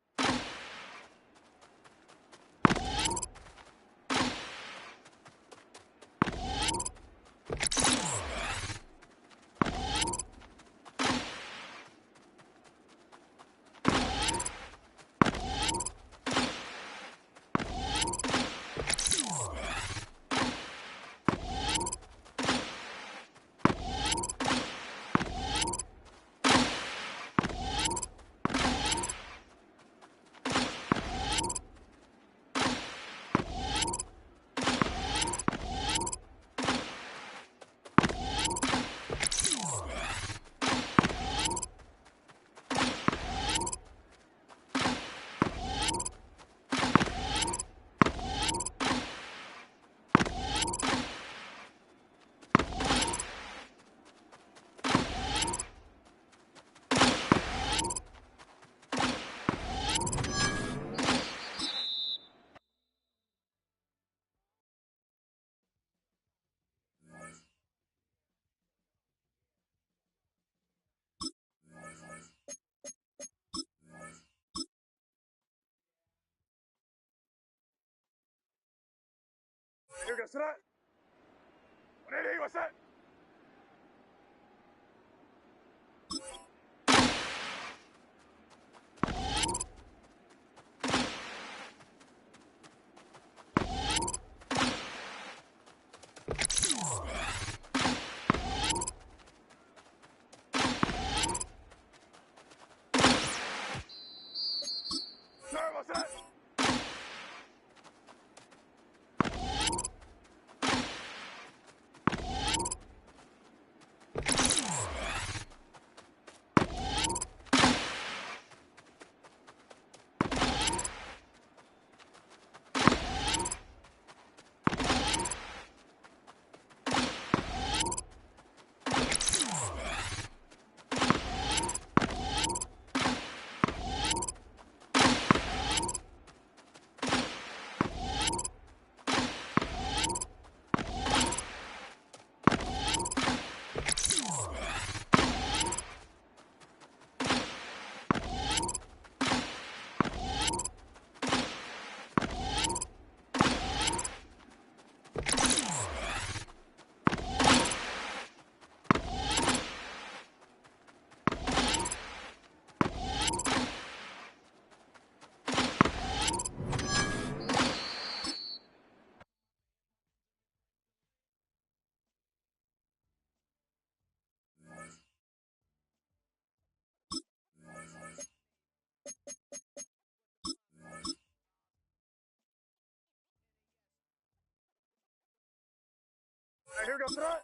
Here goes that. 180, what's that? Sir, what's that? Here goes that.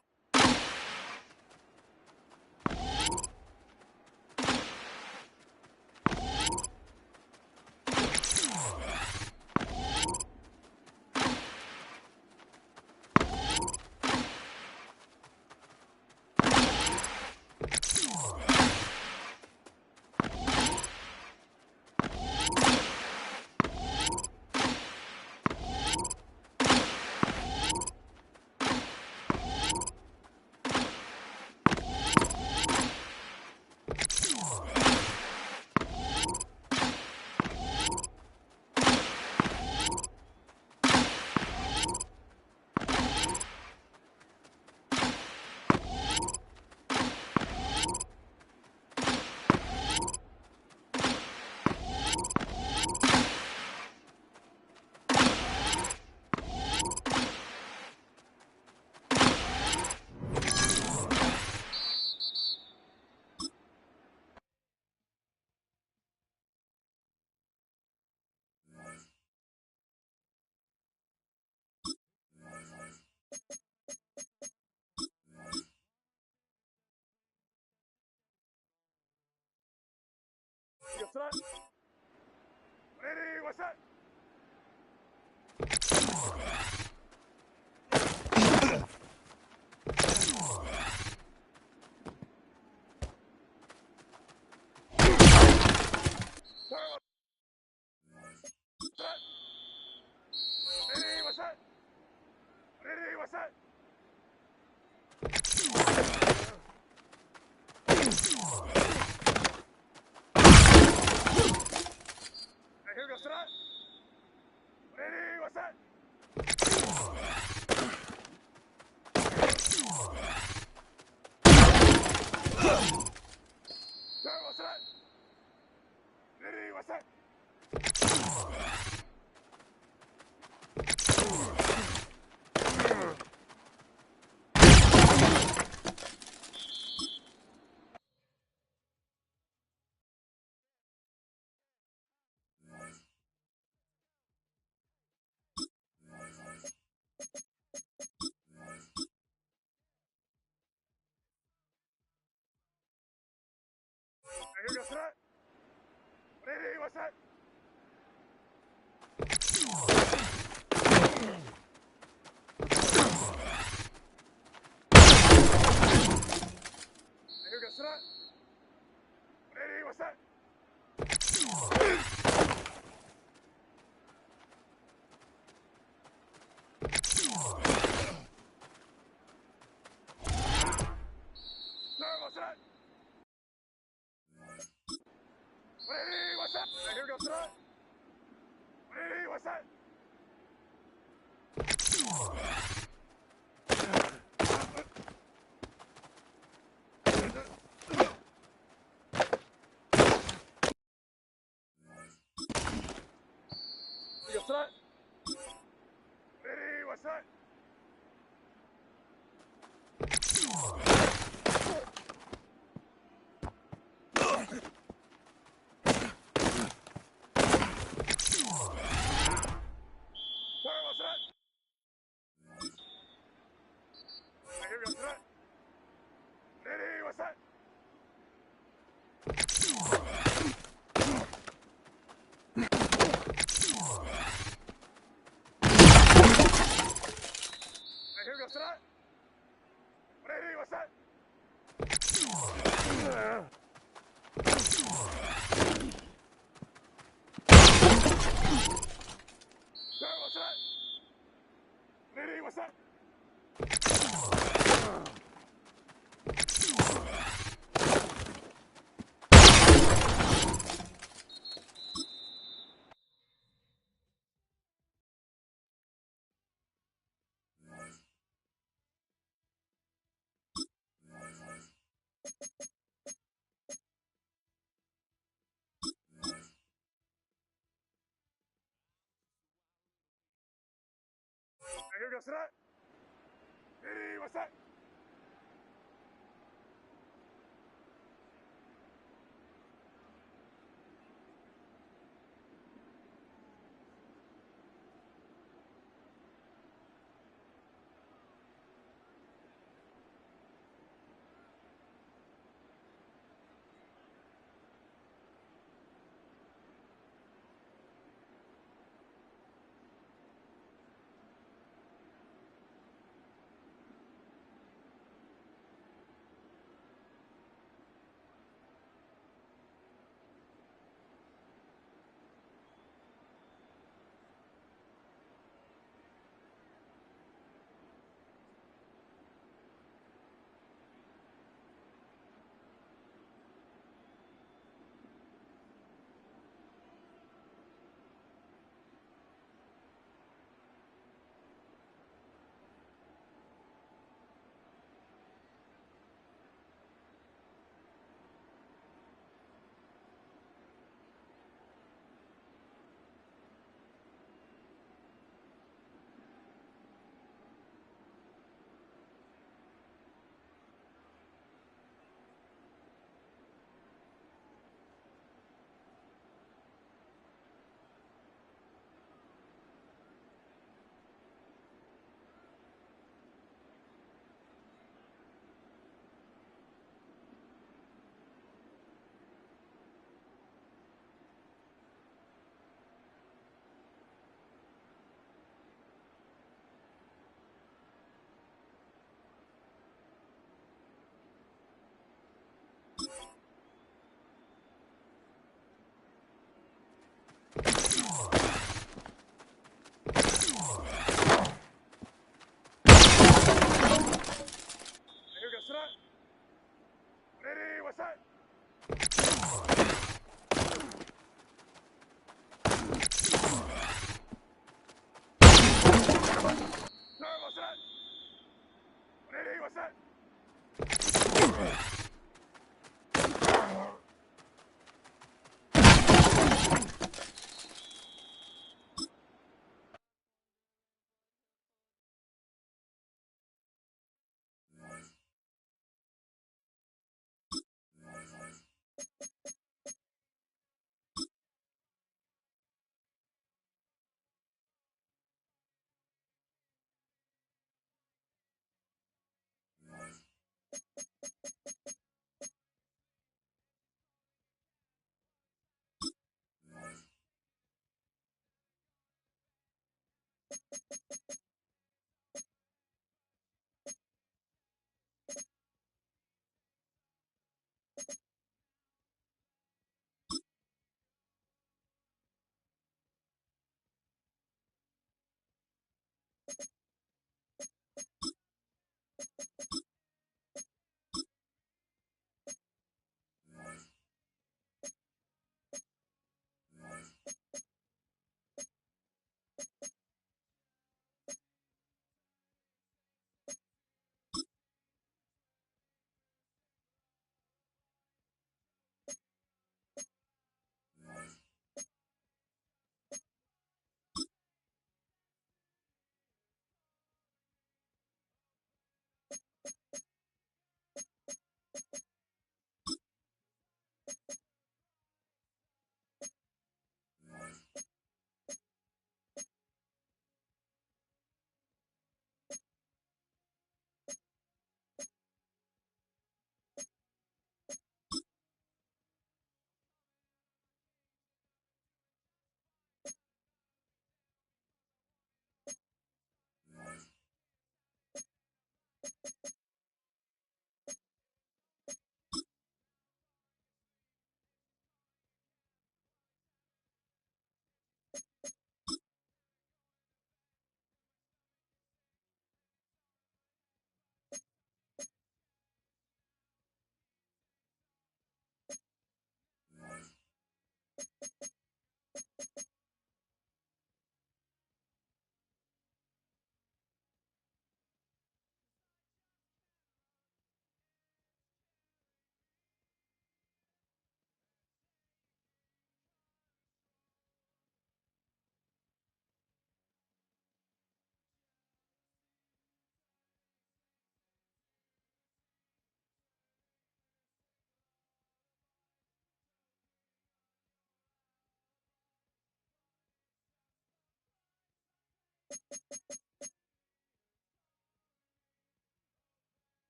Yes, sir. 180, what's that? What's that? 180, what's that? what's that? Here goes that. Ready, what's that? Here goes that. Ready, what's that? Sir, what's that? Ready, what's that? Here goes that. Ready, what's that? Here goes that. Ready, what's that? Sir, what's that? Here goes that. Ready, what's that? Here goes that. Ready, what's that? Sir, what's that? Ready, what's that? Here goes that. Ready, what's that?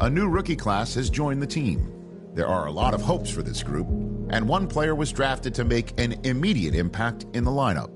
A new rookie class has joined the team. There are a lot of hopes for this group, and one player was drafted to make an immediate impact in the lineup.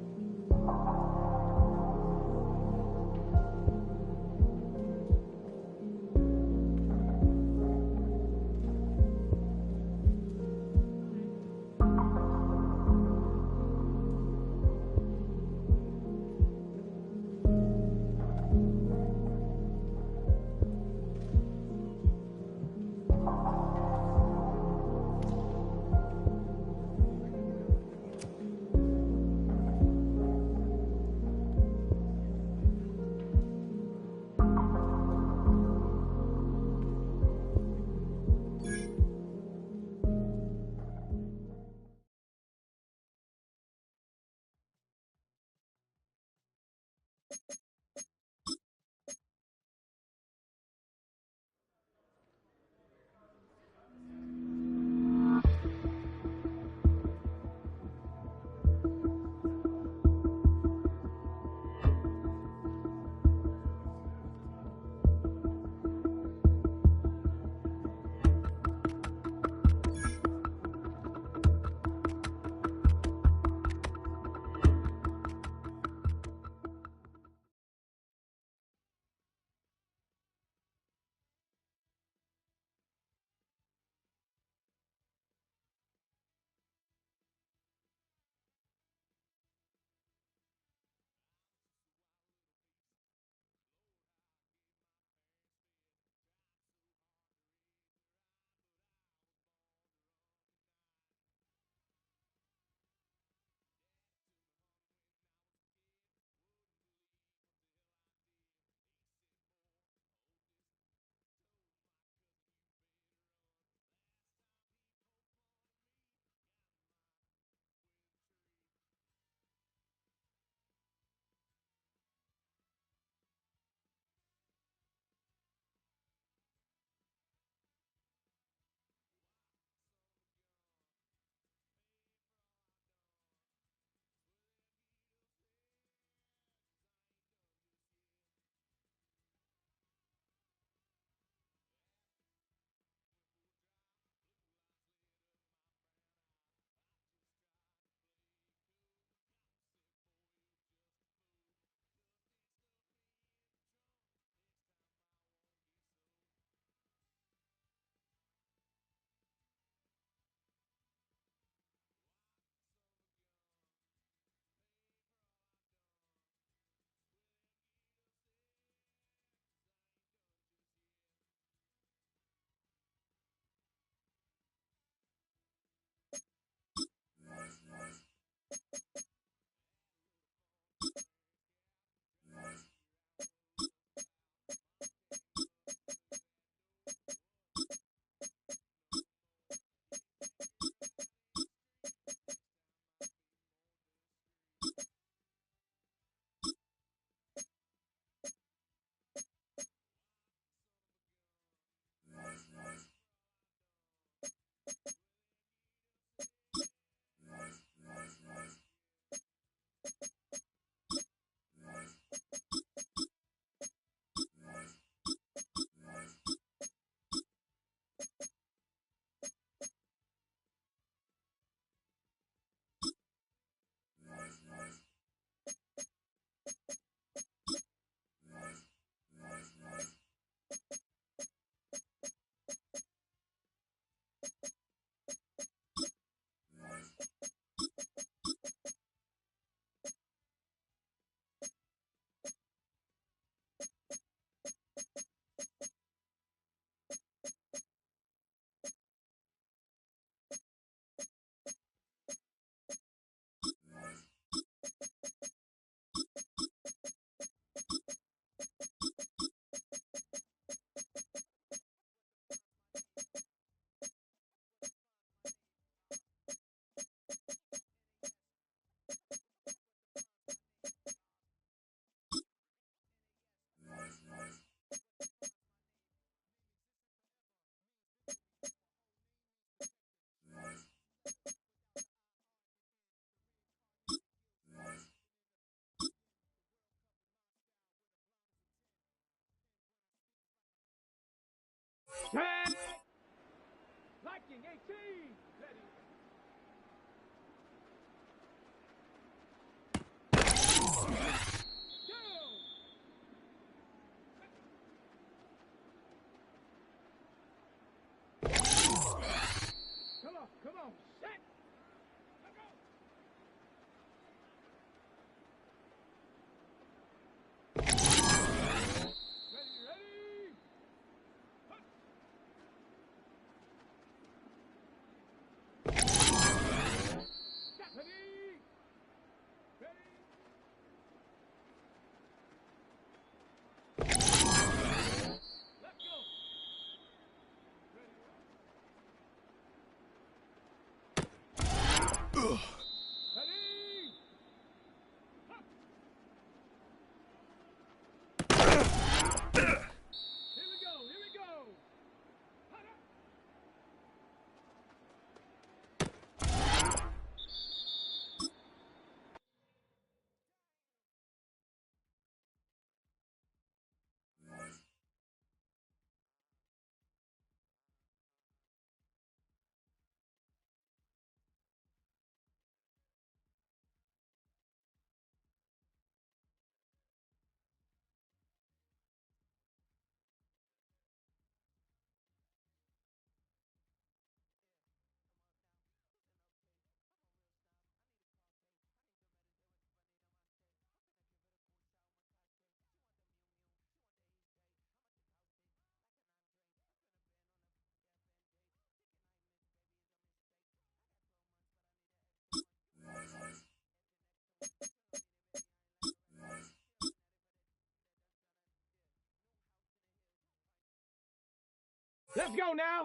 Let's go now.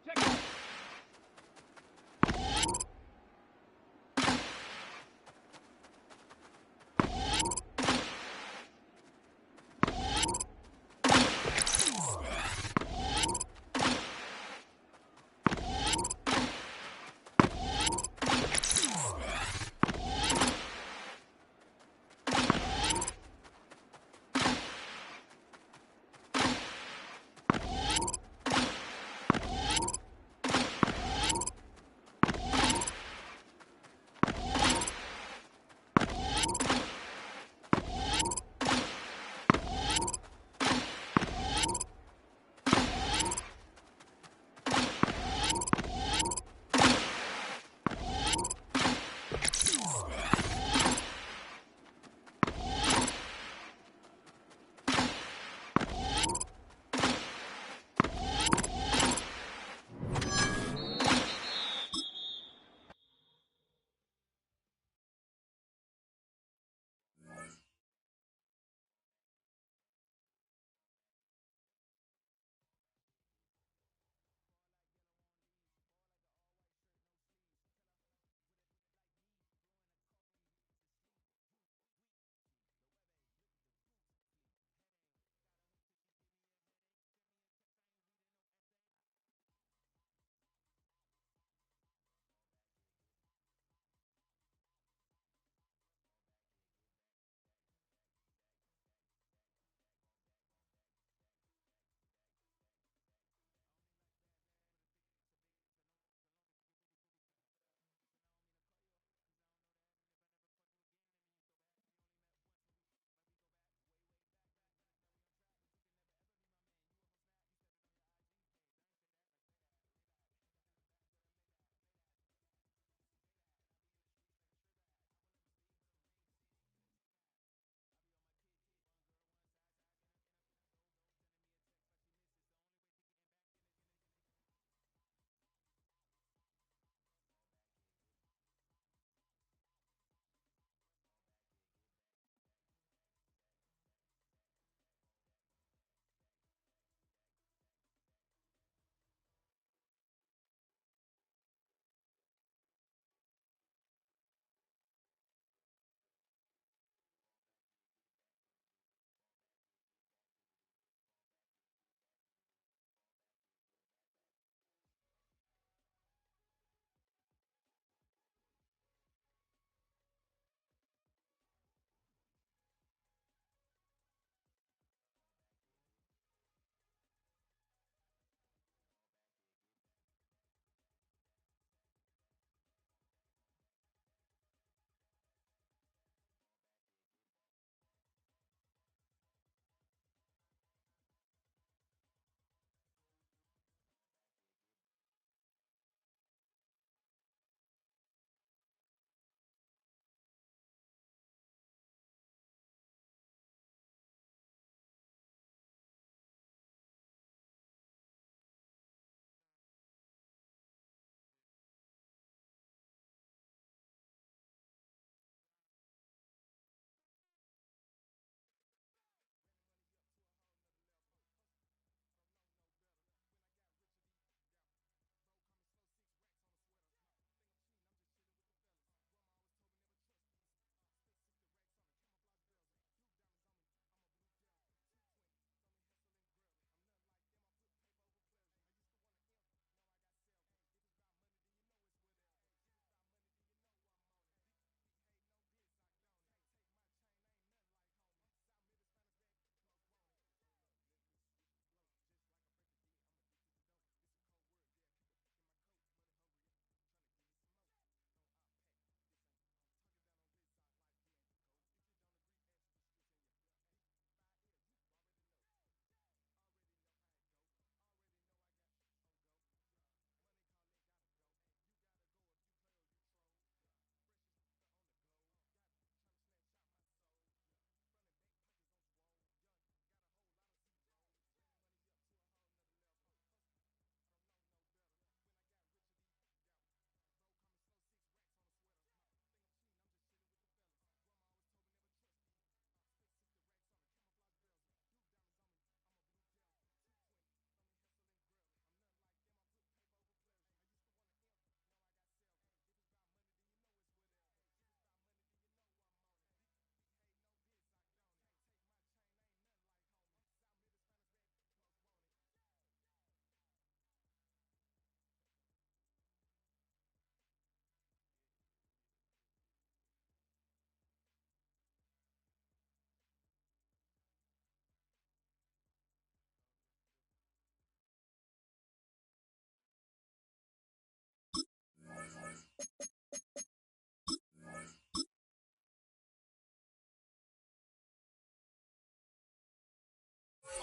Check it out.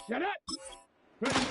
Shut up! Ready.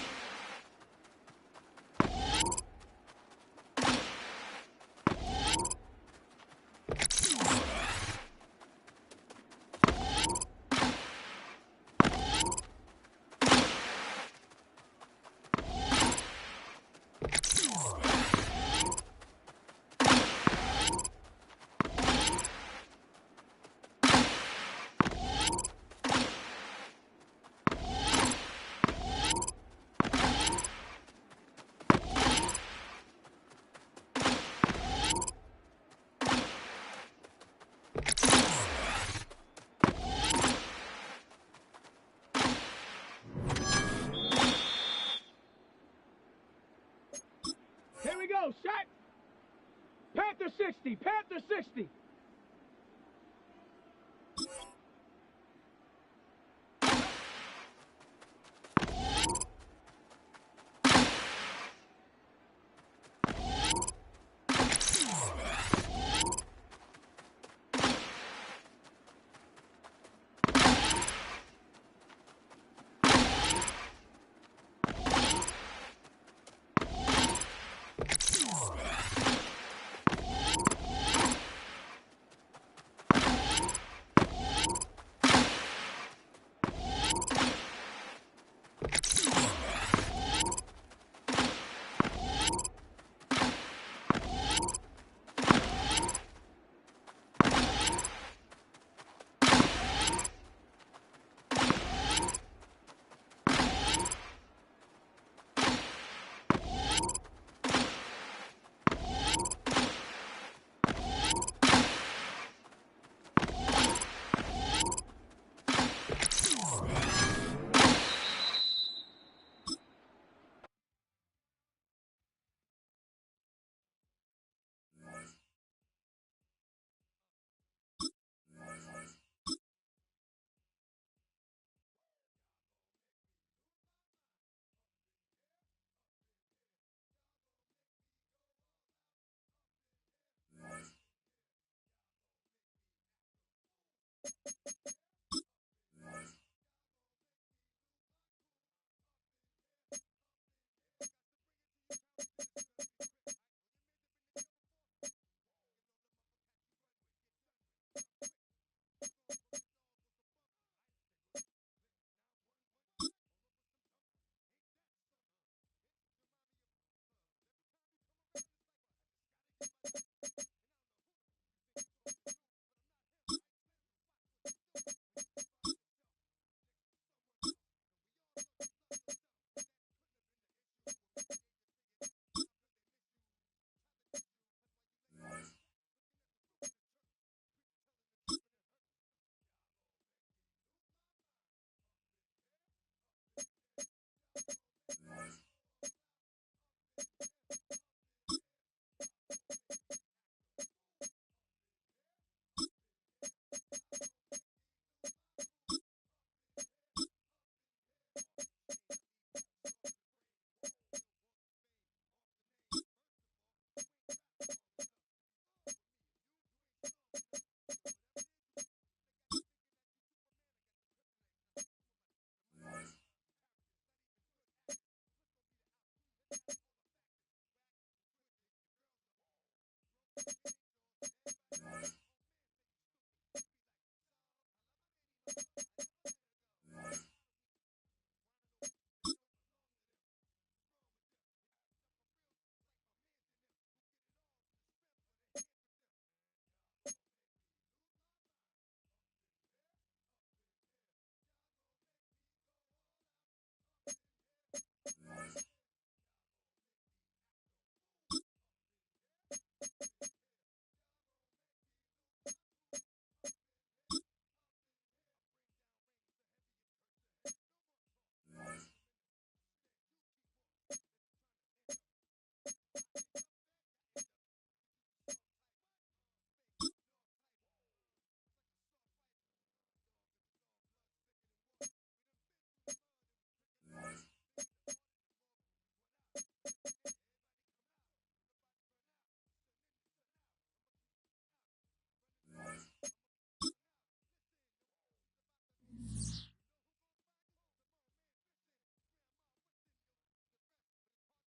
Here we go, shot! Panther 60, Panther 60!